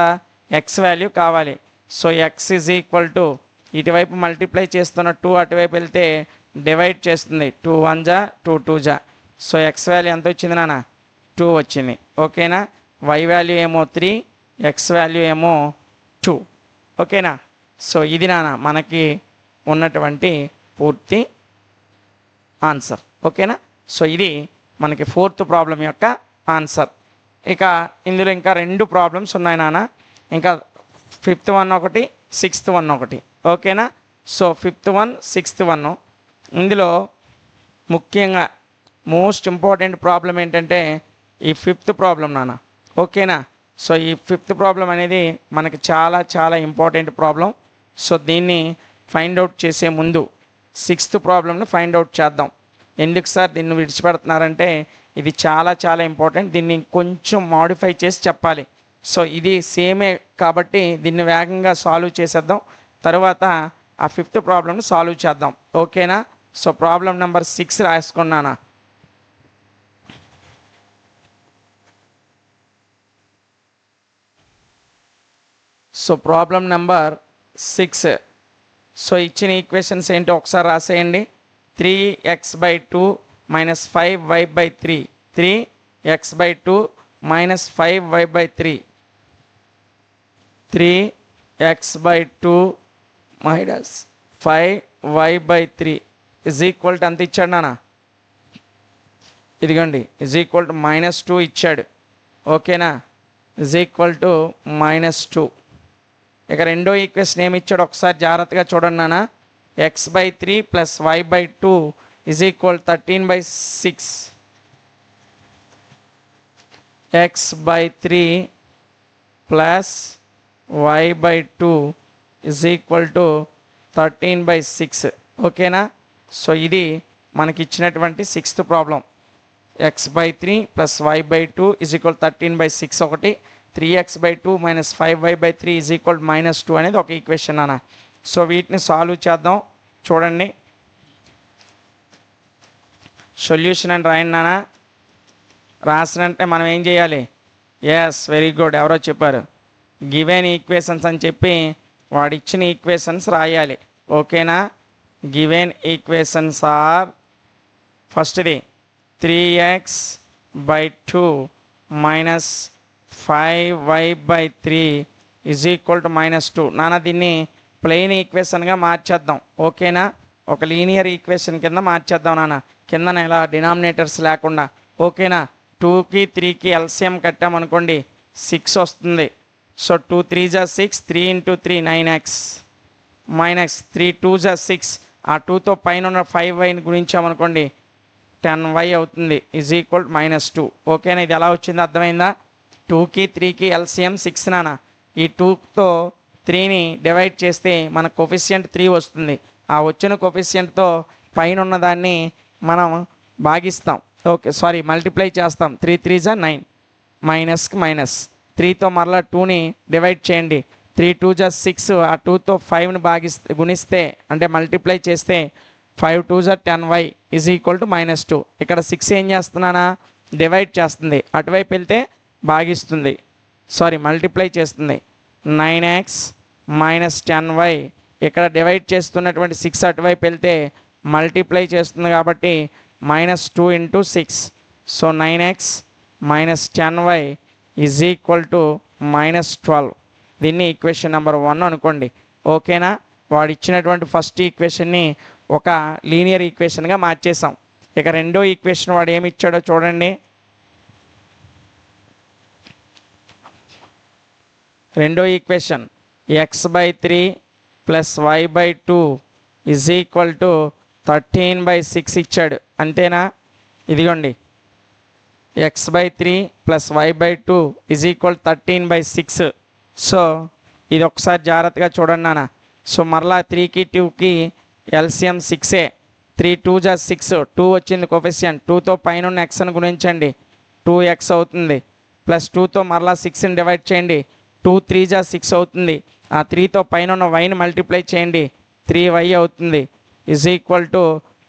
x వాల్యూ కావాలి. So x is equal to ఇటువైపు మల్టిప్లై చేస్తున్న 2 అటువైపు వెళ్తే డివైడ్ చేస్తుంది. 2 1 జా 2 2 జా. సో x వాల్యూ ఎంత వచ్చింది నాన్న? 2 వచ్చింది. ఓకేనా? y వాల్యూ ఏమో 3, x వాల్యూ ఏమో 2. ఓకేనా? సో ఇది నాన్న మనకి ఉన్నటువంటి పూర్తి ఆన్సర్. ఓకేనా? సో ఇది మనకి ఫోర్త్ ప్రాబ్లం యొక్క ఆన్సర్. ఇక ఇందులో ఇంకా 2 ప్రాబ్లమ్స్ ఉన్నాయి నాన్న. ఇంకా 5th వన్ ఒకటి, 6th వన్ ఒకటి. ఓకేనా? So 5th one, 6th one. ఇందులో ముఖ్యంగా మోస్ట్ ఇంపార్టెంట్ ప్రాబ్లం ఏంటంటే ఈ 5th ప్రాబ్లం నాన్న. ఓకేనా? సో ఈ 5th ప్రాబ్లం అనేది మనకి చాలా చాలా ఇంపార్టెంట్ ప్రాబ్లం. సో దీన్ని ఫైండ్ అవుట్ చేసే ముందు 6th ప్రాబ్లంను ఫైండ్ అవుట్ చేద్దాం. ఎందుకు సార్ దీన్ని విడిచిపెడుతున్నారంటే ఇది చాలా చాలా ఇంపార్టెంట్, దీన్ని కొంచెం మాడిఫై చేసి చెప్పాలి. సో ఇది సేమే కాబట్టి దీన్ని వేగంగా సాల్వ్ చేసేద్దాం, తర్వాత ఆ 5th ప్రాబ్లంను సాల్వ్ చేద్దాం. ఓకేనా? సో ప్రాబ్లం నెంబర్ 6 రాసుకున్నానా? So problem number 6. సో ఇచ్చిన ఈక్వేషన్స్ ఏంటో ఒకసారి రాసేయండి. 3x/2 - 5y/3. 3x/2 - 5y/3. 3x/2 - 5y/3 is equal to ఎంత ఇచ్చాడు నాన్న? ఇదిగోండి, ఈజ్ ఈక్వల్ టు -2 ఇచ్చాడు. ఓకేనా? Is equal to -2. ఇక రెండో ఈక్వేషన్ ఏమి ఇచ్చాడు ఒకసారి జాగ్రత్తగా చూడండి నాన్న. x/3 + y/2 is equal 13/6. x/3 + y/2 is equal to 13/6. ఓకేనా? సో ఇది మనకి ఇచ్చినటువంటి 6th problem. x/3 + y/2 is equal 13/6 ఒకటి, 3x/2 - 5y/3 ఈజ్ ఈక్వల్ -2 అనేది ఒక ఈక్వేషన్ అన్న. సో వీటిని సాల్వ్ చేద్దాం. చూడండి, సొల్యూషన్ అని రాయండి నాన్న. రాసినంటే మనం ఏం చేయాలి? ఎస్, వెరీ గుడ్, ఎవరో చెప్పారు గివెన్ ఈక్వేషన్స్ అని చెప్పి వాడు ఇచ్చిన ఈక్వేషన్స్ రాయాలి. ఓకేనా? గివెన్ ఈక్వేషన్స్ ఆర్ ఫస్ట్ది 3x/2 - 5y/3 is equal to -2. నాన్న దీన్ని ప్లెయిన్ ఈక్వేషన్గా మార్చేద్దాం, ఓకేనా? ఒక లీనియర్ ఈక్వేషన్ కింద మార్చేద్దాం నాన్న, కిందన ఇలా డినామినేటర్స్ లేకుండా, ఓకేనా? 2కి 3కి ఎల్సిఎం కట్టామనుకోండి 6 వస్తుంది. సో 2 3 జా 6, 3 × 3 9x -3 2 జా 6. ఆ 2తో పైన ఉన్న 5y గుణించామనుకోండి 10y అవుతుంది ఈజ్ ఈక్వల్ -2. ఓకేనా? ఇది ఎలా వచ్చిందో అర్థమైందా? 2కి 3కి ఎల్సిఎం 6 నాన్న. ఈ 2తో 3ని డివైడ్ చేస్తే మన కొఫిషియంట్ 3 వస్తుంది. ఆ వచ్చిన కొఫిషియంట్తో పైన ఉన్నదాన్ని మనం భాగిస్తాం, ఓకే సారీ మల్టిప్లై చేస్తాం. 3 3 జా 9, మైనస్కి మైనస్. 3తో మరలా 2ని డివైడ్ చేయండి, 3 2 జా 6. ఆ 2తో 5ని గుణిస్తే అంటే మల్టిప్లై చేస్తే 5 2 జా 10y ఈజ్ ఈక్వల్ టు -2. ఇక్కడ 6 ఏం చేస్తున్నానా, డివైడ్ చేస్తుంది, అటువైపు వెళ్తే భాగిస్తుంది, సారీ మల్టిప్లై చేస్తుంది. 9x -10y ఇక్కడ డివైడ్ చేస్తున్నటువంటి 6 అటువైపు వెళ్తే మల్టిప్లై చేస్తుంది కాబట్టి -2 × 6. So 9x -10y is equal to -12. దీన్ని ఈక్వేషన్ నెంబర్ 1 అనుకోండి, ఓకేనా? వాడు ఇచ్చినటువంటి ఫస్ట్ ఈక్వేషన్ని ఒక లీనియర్ ఈక్వేషన్గా మార్చేసాం. ఇక రెండో ఈక్వేషన్ వాడు ఏమి ఇచ్చాడో చూడండి. రెండో equation x/3 + y/2 is equal to 13/6 ఇచ్చాడు, అంతేనా? ఇదిగోండి x/3 + y/2 is equal 13/6. So ఇది ఒకసారి జాగ్రత్తగా చూడండి నాన్న. సో మరలా 3కి 2కి ఎల్సిఎం 6. 3 2 జా 6, 2 వచ్చింది కొఫిషియంట్, 2తో పైన ఉన్న ఎక్స్ని గుణించండి 2x అవుతుంది. ప్లస్ 2తో మరలా 6ని డివైడ్ చేయండి, 2 3 జా 6 అవుతుంది. ఆ 3తో పైన ఉన్న వైని మల్టిప్లై చేయండి 3y అవుతుంది ఈజ్ ఈక్వల్ టు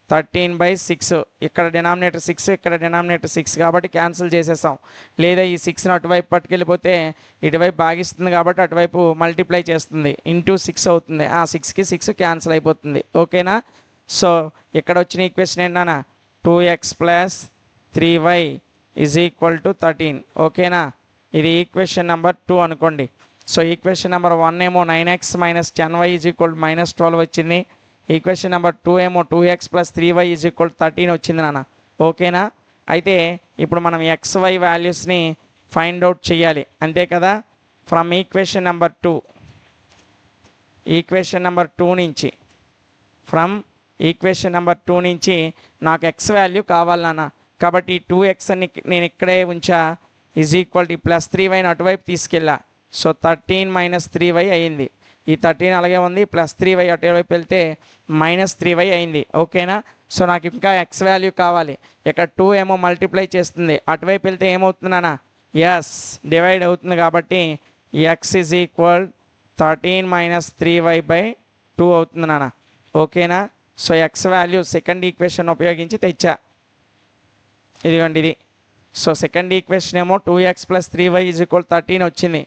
13/6. ఇక్కడ డినామినేటర్ 6, ఇక్కడ డినామినేటర్ 6 కాబట్టి క్యాన్సిల్ చేసేసాం. లేదా ఈ 6ని అటువైపు పట్టుకెళ్ళిపోతే ఇటువైపు భాగిస్తుంది కాబట్టి అటువైపు మల్టిప్లై చేస్తుంది, × 6 అవుతుంది. ఆ 6కి 6 క్యాన్సిల్ అయిపోతుంది, ఓకేనా? సో ఇక్కడ వచ్చిన ఈక్వేషన్ ఏంటన్నా 2x + 3y is equal to 13, ఓకేనా? ఇది ఈక్వేషన్ నెంబర్ 2 అనుకోండి. సో ఈక్వేషన్ నెంబర్ 1 ఏమో 9x -10y is equal to -12 వచ్చింది. ఈక్వేషన్ నెంబర్ 2 ఏమో 2x + 3y is equal to 13 వచ్చింది నాన్న, ఓకేనా? అయితే ఇప్పుడు మనం xy వాల్యూస్ని ఫైండ్ అవుట్ చేయాలి, అంతే కదా? From equation number 2, equation number 2 నుంచి, ఫ్రమ్ ఈక్వేషన్ నెంబర్ 2 నుంచి నాకు x వాల్యూ కావాలి నాన్న. కాబట్టి 2x అని నేను ఇక్కడే ఉంచా ఈజ్ ఈక్వల్ టు +3yని అటువైపు తీసుకెళ్ళా. సో 13 - 3y అయింది. ఈ 13 అలాగే ఉంది, +3y అటువైపు వెళ్తే -3y అయింది, ఓకేనా? సో నాకు ఇంకా x వాల్యూ కావాలి. ఇక్కడ 2 ఏమో మల్టిప్లై చేస్తుంది, అటువైపు వెళ్తే ఏమవుతుందన్నా ఎస్ డివైడ్ అవుతుంది కాబట్టి x ఈజ్ ఈక్వల్ 13 - 3y/2 అవుతుంది నాన్న, ఓకేనా? So x value second equation ఉపయోగించి తెచ్చా, ఇదిగోండి ఇది. సో సెకండ్ ఈక్వేషన్ ఏమో 2x + 3y ఈజ్ ఈక్వల్ 13 వచ్చింది.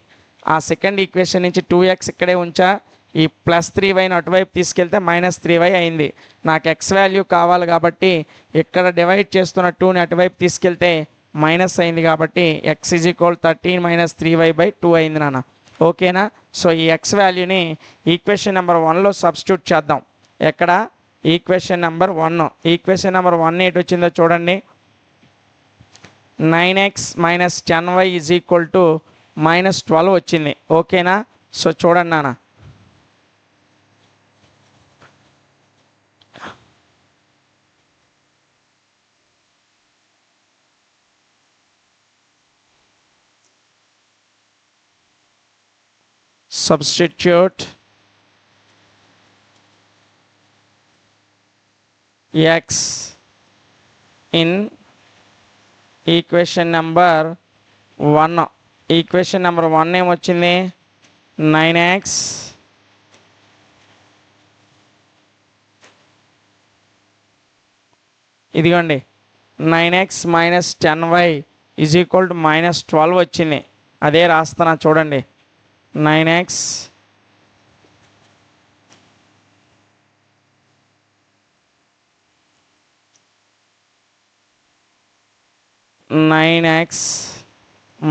ఆ సెకండ్ ఈక్వేషన్ నుంచి 2x ఇక్కడే ఉంచా, ఈ +3yని అటువైపు తీసుకెళ్తే -3y అయింది. నాకు x వాల్యూ కావాలి కాబట్టి ఇక్కడ డివైడ్ చేస్తున్న 2ని అటువైపు తీసుకెళ్తే మైనస్ అయింది కాబట్టి x ఈజ్ ఈక్వల్ 13 - 3y/2 అయింది నాన్న, ఓకేనా? సో ఈ x వాల్యూని ఈక్వేషన్ నెంబర్ 1లో సబ్స్టిట్యూట్ చేద్దాం. ఎక్కడ? Equation number 1. ఈక్వేషన్ నెంబర్ 1 ఏంటి వచ్చిందో చూడండి. 9x -10y is equal to -12 వచ్చింది, ఓకేనా? సో చూడండి నాన్న, substitute x in equation number 1. Equation number 1 ఏమొచ్చింది 9x ఇదిగోండి 9x -10y is equal to -12 వచ్చింది. అదే రాస్తున్నా చూడండి. 9x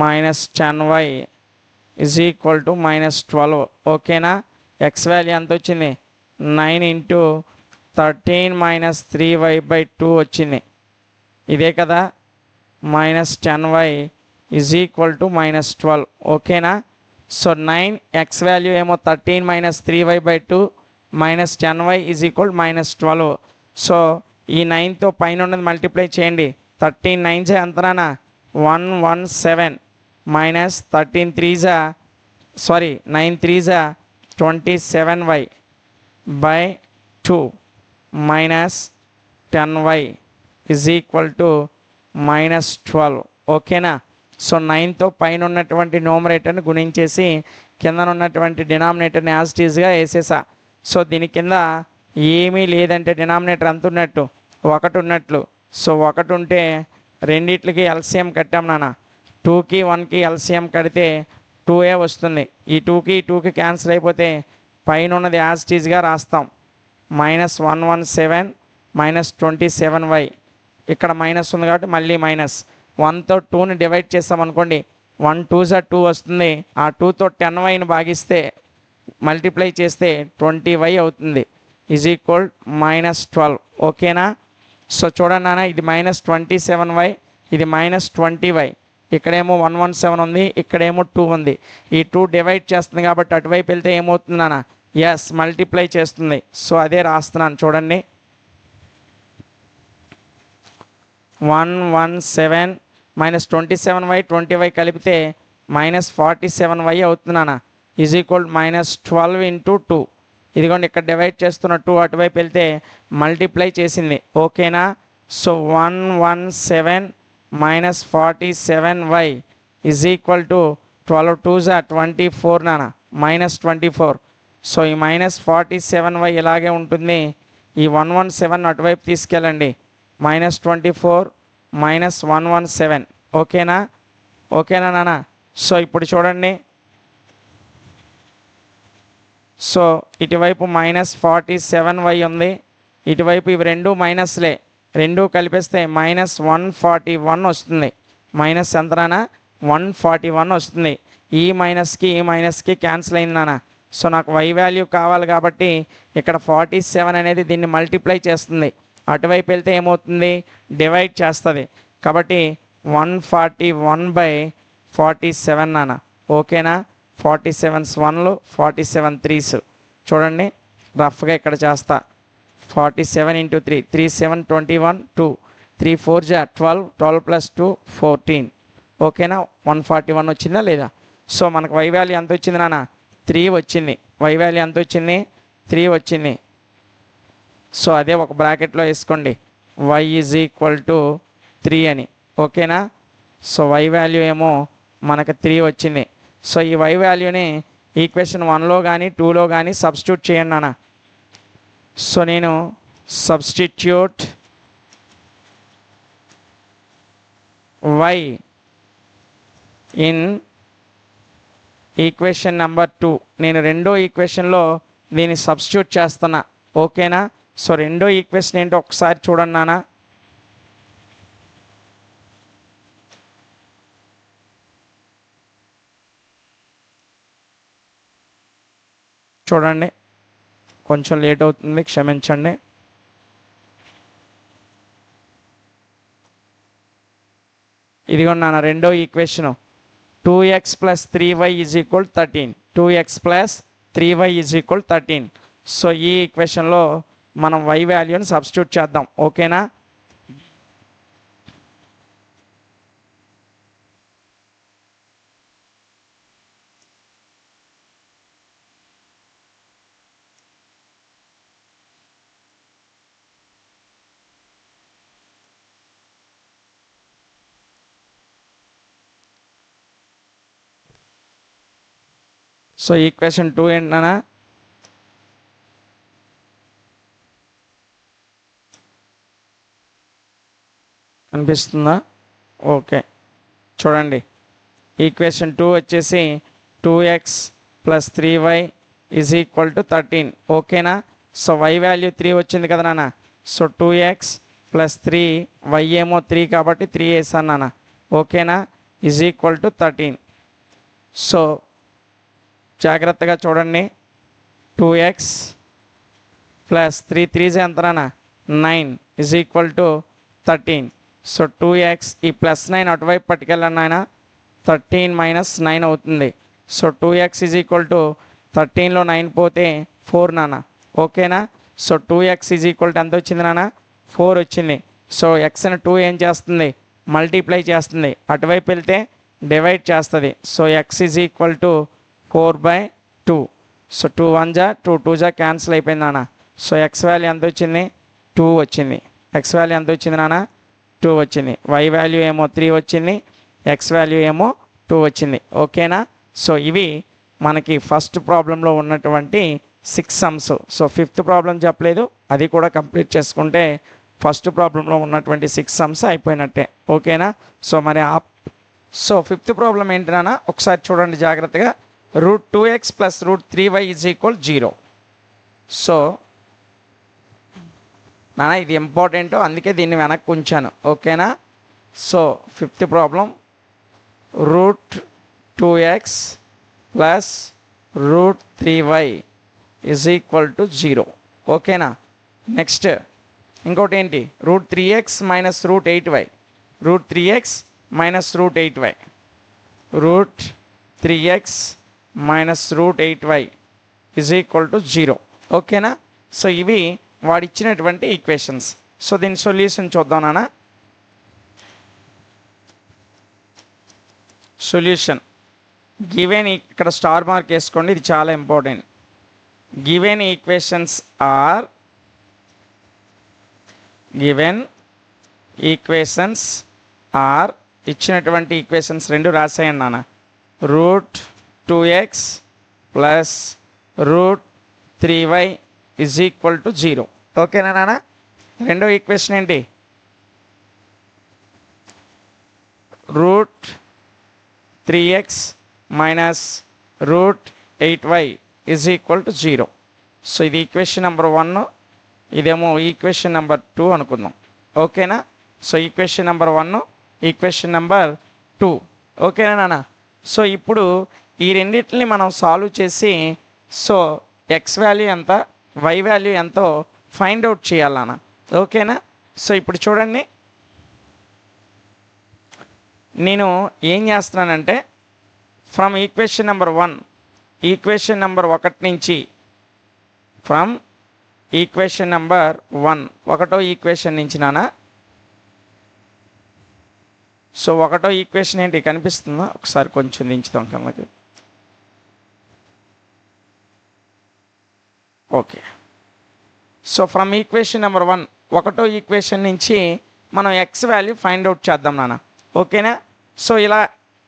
minus 10y is equal to minus 12. ఓకేనా? ఎక్స్ వాల్యూ ఎంత వచ్చింది? 9 ఇంటూ 13 మైనస్ 3y/2 వచ్చింది. ఇదే కదా? Minus 10y is equal to minus 12. ఓకేనా? సో 9 ఎక్స్ వాల్యూ ఏమో 13 minus 3y/2 minus 10y is equal minus 12. So ఈ 9తో పైన ఉన్నది మల్టిప్లై చేయండి. 13 9 ఎంతనా? 117 minus 13 3 9 3 27y by 2 minus 10y is equal to minus 12. ఓకేనా? సో 9తో పైన ఉన్నటువంటి న్యూమరేటర్ని గుణించేసి కింద ఉన్నటువంటి డినామినేటర్ని యాజ్ ఇట్ ఈజ్గా వేసేసా. సో దీని కింద ఏమీ లేదంటే డినామినేటర్ ఎంత ఉన్నట్టు? 1 ఉన్నట్లు. సో 1 ఉంటే రెండిట్లకి ఎల్సిఎం కట్టాం నాన్న. 2కి 1కి ఎల్సిఎం కడితే 2a వస్తుంది. ఈ 2కి 2కి క్యాన్సిల్ అయిపోతే పైన ఉన్నది యాజ్ ఇట్ ఈజ్గా రాస్తాం. Minus 117 minus 27y. ఇక్కడ మైనస్ ఉంది కాబట్టి మళ్ళీ మైనస్ 1తో 2ని డివైడ్ చేస్తామనుకోండి. 1 2 2 వస్తుంది. ఆ 2తో 10yని భాగిస్తే మల్టిప్లై చేస్తే 20y అవుతుంది. Is equal minus 12. ఓకేనా? సో చూడండి నాన్న, ఇది మైనస్ 27y, ఇది మైనస్ 20y. ఇక్కడేమో 117 ఉంది, ఇక్కడేమో 2 ఉంది. ఈ 2 డివైడ్ చేస్తుంది కాబట్టి అటువైపు వెళ్తే ఏమవుతుంది నాన్న? ఎస్, మల్టిప్లై చేస్తుంది. సో అదే రాస్తున్నాను చూడండి. 117 మైనస్ 27y 20y కలిపితే మైనస్ 47y అవుతున్నానా? Is equal minus 12 into 2. ఇదిగోండి ఇక్కడ డివైడ్ చేస్తున్న 2 అటువైపు వెళ్తే మల్టిప్లై చేసింది. ఓకేనా? So 117 minus 47y is equal to 12 2 24 నానా, మైనస్ 24. సో ఈ మైనస్ 47y ఇలాగే ఉంటుంది. ఈ 117 అటువైపు తీసుకెళ్ళండి. Minus 24 minus 117. ఓకేనా? ఓకేనా నాన్న? సో ఇప్పుడు చూడండి. సో ఇటువైపు మైనస్ 47y ఉంది, ఇటువైపు ఇవి రెండు మైనస్లే, రెండు కలిపేస్తే మైనస్ 141 వస్తుంది. మైనస్ ఎంతనా? 141 వస్తుంది. ఈ మైనస్కి క్యాన్సిల్ అయింది నాన్న. సో నాకు y వాల్యూ కావాలి కాబట్టి ఇక్కడ 47 అనేది దీన్ని మల్టిప్లై చేస్తుంది. అటువైపు వెళ్తే ఏమవుతుంది? డివైడ్ చేస్తుంది. కాబట్టి 141/47 నాన్న. ఓకేనా? 47s 1లు 47 3s. చూడండి రఫ్గా ఇక్కడ చేస్తా. 47 ఇంటూ 3 3 7 21 2 3 4 12 12 ప్లస్ 2 14. ఓకేనా? 141 వచ్చిందా లేదా? సో మనకు y వాల్యూ ఎంత వచ్చింది నాన్న? 3 వచ్చింది. y వాల్యూ ఎంత వచ్చింది? 3 వచ్చింది. సో అదే ఒక బ్రాకెట్లో వేసుకోండి, y ఈజ్ ఈక్వల్ టు 3 అని. ఓకేనా? సో y వాల్యూ ఏమో మనకు 3 వచ్చింది. సో ఈ y వాల్యూని ఈక్వేషన్ 1లో కానీ 2లో కానీ సబ్స్టిట్యూట్ చేయండి నాన్న. సో నేను substitute y in equation number 2. నేను రెండో ఈక్వేషన్లో దీన్ని సబ్స్టిట్యూట్ చేస్తున్నా. ఓకేనా? సో రెండో ఈక్వేషన్ ఏంటో ఒకసారి చూడండి నాన్న. చూడండి కొంచెం లేట్ అవుతుంది, క్షమించండి. ఇదిగోండి నాన్న రెండో equation. 2x plus 3y is equal 13. 2x plus 3y is equal 13. So ఈ ఈక్వేషన్లో మనం y వాల్యూని సబ్స్టిట్యూట్ చేద్దాం. ఓకేనా? సో ఈక్వేషన్ 2 ఏంటన్నా? అనిపిస్తుందా? ఓకే చూడండి. ఈక్వేషన్ 2 వచ్చేసి 2x plus 3y is equal to 13. ఓకేనా? సో y వాల్యూ 3 వచ్చింది కదా నాన్న. సో 2x ప్లస్ 3 y ఏమో 3 కాబట్టి 3 వేసాను నాన్న. ఓకేనా? Is equal to 13. సో జాగ్రత్తగా చూడండి, 2x ప్లస్ 3 3 ఎంతనా 9 is equal to 13. So 2x ఈ ప్లస్ 9 అటువైపు పట్టుకెళ్ళండి ఆయన, 13 మైనస్ 9 అవుతుంది. So 2x is equal to 13లో 9 పోతే 4 నాన్న. ఓకేనా? So 2x is equal to ఎంత వచ్చింది నాన్న? 4 వచ్చింది. సో ఎక్స్ని 2 ఏం చేస్తుంది? మల్టిప్లై చేస్తుంది. అటువైపు వెళ్తే డివైడ్ చేస్తుంది. So X is equal to 4/2. So 2 1 జా 2 2 జా క్యాన్సిల్ అయిపోయింది నాన్న. సో ఎక్స్ వాల్యూ ఎంత వచ్చింది? 2 వచ్చింది. ఎక్స్ వాల్యూ ఎంత వచ్చింది నాన్న? 2 వచ్చింది. వై వాల్యూ ఏమో 3 వచ్చింది, ఎక్స్ వాల్యూ ఏమో 2 వచ్చింది. ఓకేనా? సో ఇవి మనకి ఫస్ట్ ప్రాబ్లంలో ఉన్నటువంటి 6 సమ్స్. సో 5th ప్రాబ్లం చెప్పలేదు, అది కూడా కంప్లీట్ చేసుకుంటే ఫస్ట్ ప్రాబ్లంలో ఉన్నటువంటి 6 సమ్స్ అయిపోయినట్టే. ఓకేనా? సో మరి సో 5th ప్రాబ్లం ఏంటి నాన్న? ఒకసారి చూడండి జాగ్రత్తగా. √2x plus √3y is equal 0. So నాన్న ఇది ఇంపార్టెంట్, అందుకే దీన్ని వెనక్కి ఉంచాను. ఓకేనా? So 5th problem √2x plus √3y is equal to 0. ఓకేనా? నెక్స్ట్ ఇంకోటి ఏంటి? √3x minus √8y. √3x minus √8y. √3x minus √8y is equal to 0. ఓకేనా? సో ఇవి వాడిచ్చినటువంటి ఈక్వేషన్స్. సో దీని సొల్యూషన్ చూద్దాం నాన్న. సొల్యూషన్ గివెన్, ఇక్కడ స్టార్ మార్క్ వేసుకోండి, ఇది చాలా ఇంపార్టెంట్. గివెన్ ఈక్వేషన్స్ ఆర్ ఇచ్చినటువంటి ఈక్వేషన్స్ రెండు రాసేయండి నాన్న. √2x plus √3y is equal to 0. ఓకేనా నాన్న? రెండో ఈక్వేషన్ ఏంటి? √3x minus √8y is equal to 0. So ఇది ఈక్వేషన్ నెంబర్ 1, ఇదేమో ఈక్వేషన్ నెంబర్ 2 అనుకుందాం. ఓకేనా? So equation number 1, equation number 2. ఓకేనా నాన్న? సో ఇప్పుడు ఈ రెండింటిని మనం సాల్వ్ చేసి సో ఎక్స్ వాల్యూ ఎంత, వై వాల్యూ ఎంతో ఫైండ్ అవుట్ చేయాలన్న. ఓకేనా? సో ఇప్పుడు చూడండి, నేను ఏం చేస్తున్నానంటే from equation number 1, equation number 1 నుంచి ఫ్రమ్ ఈక్వేషన్ నెంబర్ 1, ఒకటో ఈక్వేషన్ నుంచి నాన్న. సో ఒకటో ఈక్వేషన్ ఏంటి కనిపిస్తుందా? ఒకసారి కొంచెం దించుతాం కమ్మకి. Okay. So from equation number 1, ఒకటో ఈక్వేషన్ నుంచి మనం ఎక్స్ వాల్యూ ఫైండ్ అవుట్ చేద్దాం నాన్న. ఓకేనా? సో ఇలా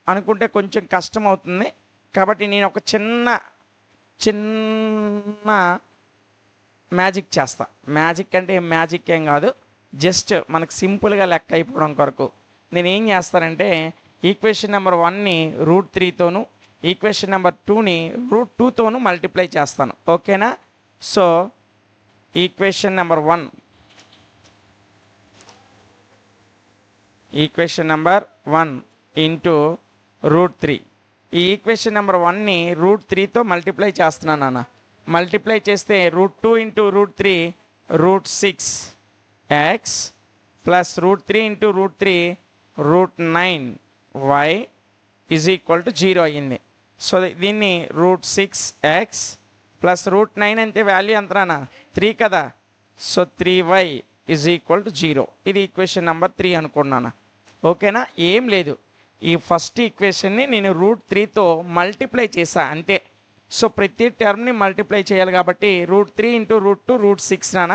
అనుకుంటే కొంచెం కష్టం అవుతుంది, కాబట్టి నేను ఒక చిన్న మ్యాజిక్ చేస్తా. మ్యాజిక్ అంటే మ్యాజిక్ ఏం కాదు, జస్ట్ మనకు సింపుల్గా లెక్క అయిపోవడం కొరకు నేను ఏం చేస్తానంటే ఈక్వేషన్ నెంబర్ 1ని √3తోను, ఈక్వేషన్ నెంబర్ 2ని √2తోను మల్టిప్లై చేస్తాను. ఓకేనా? So equation number 1, equation number 1 into √3. ఈ ఈక్వేషన్ నెంబర్ 1ని √3తో మల్టిప్లై చేస్తున్నాను అన్న. మల్టిప్లై చేస్తే √2 into √3 √6x plus √3 into √3 √9y is equal to 0 అయ్యింది. సో దీన్ని √6x ప్లస్ √9 అంటే వాల్యూ ఎంతనా 3 కదా. So 3y is equal to 0. ఇది ఈక్వేషన్ నెంబర్ 3 అనుకున్నాను. ఓకేనా? ఏం లేదు, ఈ ఫస్ట్ ఈక్వేషన్ని నేను √3తో మల్టిప్లై చేసా అంతే. సో ప్రతి టర్మ్ని మల్టిప్లై చేయాలి కాబట్టి √3 ఇంటూ √2 √6 నాన్న,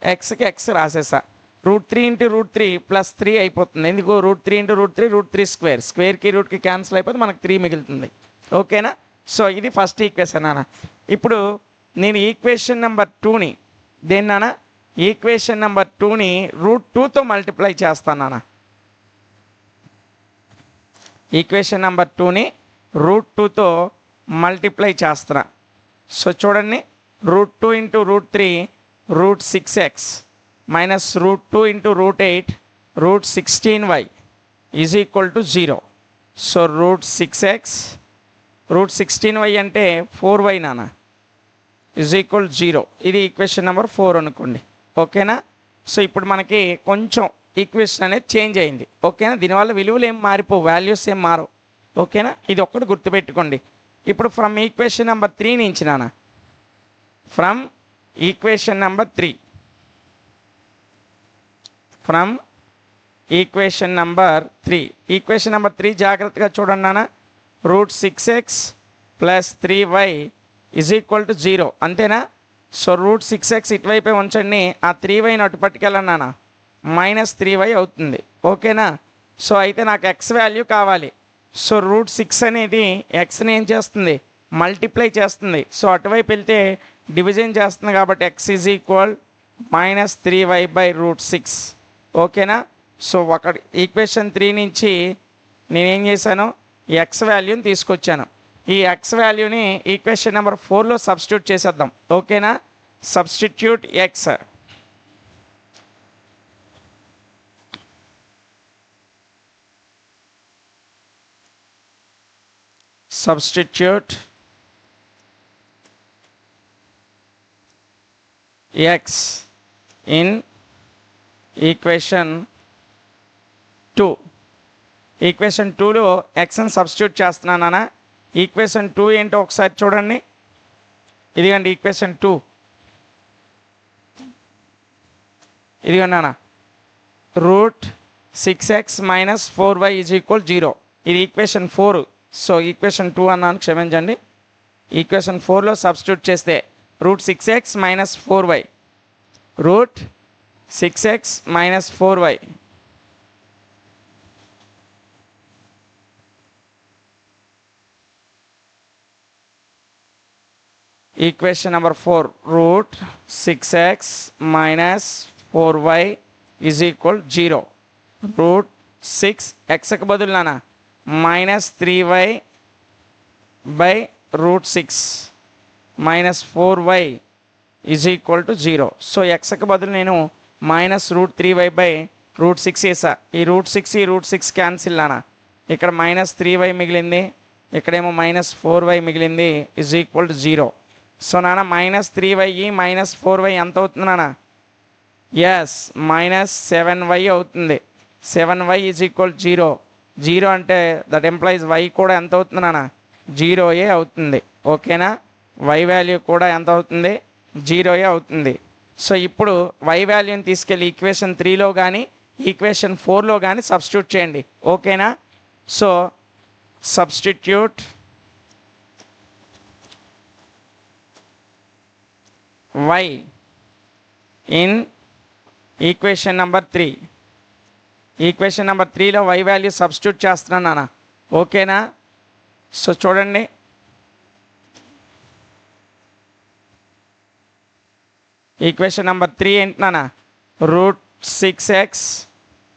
ఎక్స్కి ఎక్స్ రాసేసా. √3 ఇంటూ √3 ప్లస్ 3 అయిపోతుంది. ఎందుకు? √3 ఇంటూ √3 √3 స్క్వేర్, స్క్వేర్కి రూట్కి క్యాన్సిల్ అయిపోతే మనకు 3 మిగులుతుంది. ఓకేనా? సో ఇది ఫస్ట్ ఈక్వేషన్ నాన్న. ఇప్పుడు నేను ఈక్వేషన్ నెంబర్ 2ని దేన్నానా, ఈక్వేషన్ నెంబర్ 2ని √2తో మల్టిప్లై చేస్తాను నాన్న. ఈక్వేషన్ నెంబర్ 2ని √2తో మల్టిప్లై చేస్తున్నా. సో చూడండి, √2 into √3 √6x minus √2 into √8 √16y is equal to 0. So √6x √16y అంటే 4y నాన్న = 0. ఇది ఈక్వేషన్ నెంబర్ 4 అనుకోండి. ఓకేనా? సో ఇప్పుడు మనకి కొంచెం ఈక్వేషన్ అనేది చేంజ్ అయింది. ఓకేనా? దీనివల్ల విలువలు ఏం మారిపోవు, వాల్యూస్ ఏం మారవు. ఓకేనా? ఇది ఒక్కటి గుర్తుపెట్టుకోండి. ఇప్పుడు ఫ్రమ్ ఈక్వేషన్ నెంబర్ 3 నుంచి నాన్న, from equation number 3 equation number 3 జాగ్రత్తగా చూడండి నాన్న. √6x + 3y = 0 అంతేనా? సో √6x ఇటువైపే ఉంచండి, ఆ 3yని అటు పట్టుకెళ్ళండి నాన్న, -3y అవుతుంది. ఓకేనా? సో అయితే నాకు x వాల్యూ కావాలి. సో √6 అనేది xని ఏం చేస్తుంది, మల్టిప్లై చేస్తుంది. సో అటువైపు వెళ్తే డివిజన్ చేస్తుంది కాబట్టి x = -3y/√6. ఓకేనా? సో ఒక ఈక్వేషన్ 3 నుంచి నేనేం చేశాను, x వాల్యూని తీసుకొచ్చాను. ఈ x వాల్యూని ఈక్వేషన్ నెంబర్ 4లో సబ్స్టిట్యూట్ చేసేద్దాం. ఓకేనా? Substitute x. Substitute x in equation 2. Equation 2లో xని సబ్స్టిట్యూట్ చేస్తున్నానా? ఈక్వేషన్ 2 ఏంటో ఒకసారి చూడండి. ఇదిగండి ఈక్వేషన్ 2. ఇదిగోండి నాన్న, √6x - 4y = 0. ఇది ఈక్వేషన్ 4. సో ఈక్వేషన్ 2 అన్నాను, క్షమించండి. ఈక్వేషన్ 4లో సబ్స్టిట్యూట్ చేస్తే √6x - 4y, √6x - 4y equation number 4, √6x - 4y = 0. √6xకి బదులు నాన్న -3y/√6 -4y = 0. సో xకి బదులు నేను -√3y/√6 వేసా. ఈ √6 క్యాన్సిల్ నాన్న, ఇక్కడ -3y మిగిలింది, ఇక్కడేమో -4y మిగిలింది, = 0. సో నాన్న -3y -4y ఎంత అవుతుంది నాన్న? ఎస్, -7y అవుతుంది. 7y = 0. 0 అంటే దట్ ఎంప్లాయిస్ y కూడా ఎంత అవుతుంది నాన్న? 0 అవుతుంది. ఓకేనా? y వాల్యూ కూడా ఎంత అవుతుంది? 0 అవుతుంది. సో ఇప్పుడు y వాల్యూని తీసుకెళ్ళి ఈక్వేషన్ 3లో కానీ ఈక్వేషన్ 4లో కానీ సబ్స్టిట్యూట్ చేయండి. ఓకేనా? So substitute y in equation number 3. Equation number 3లో y వాల్యూ సబ్స్టిట్యూట్ చేస్తున్నాను నాన్న. ఓకేనా? సో చూడండి, ఈక్వేషన్ నెంబర్ 3 ఏంటి నాన్న? √6x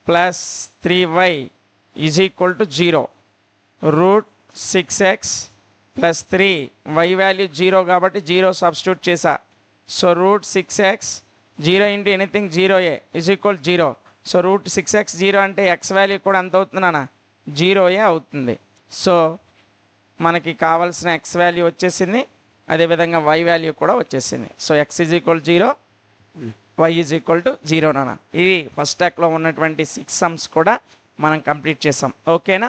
+ 3y = 0. √6x + 3, y value 0 కాబట్టి 0 సబ్స్టిట్యూట్ చేసా. So √6x 0 × anything 0 = 0. So √6x 0 అంటే x వాల్యూ కూడా ఎంత అవుతుంది నాన్న? 0 అవుతుంది. సో మనకి కావాల్సిన x వాల్యూ వచ్చేసింది, అదేవిధంగా y వాల్యూ కూడా వచ్చేసింది. సో x = 0, y = 0 నాన్న. ఇది ఫస్ట్ ట్యాక్లో ఉన్నటువంటి 6 సమ్స్ కూడా మనం కంప్లీట్ చేసాం. ఓకేనా?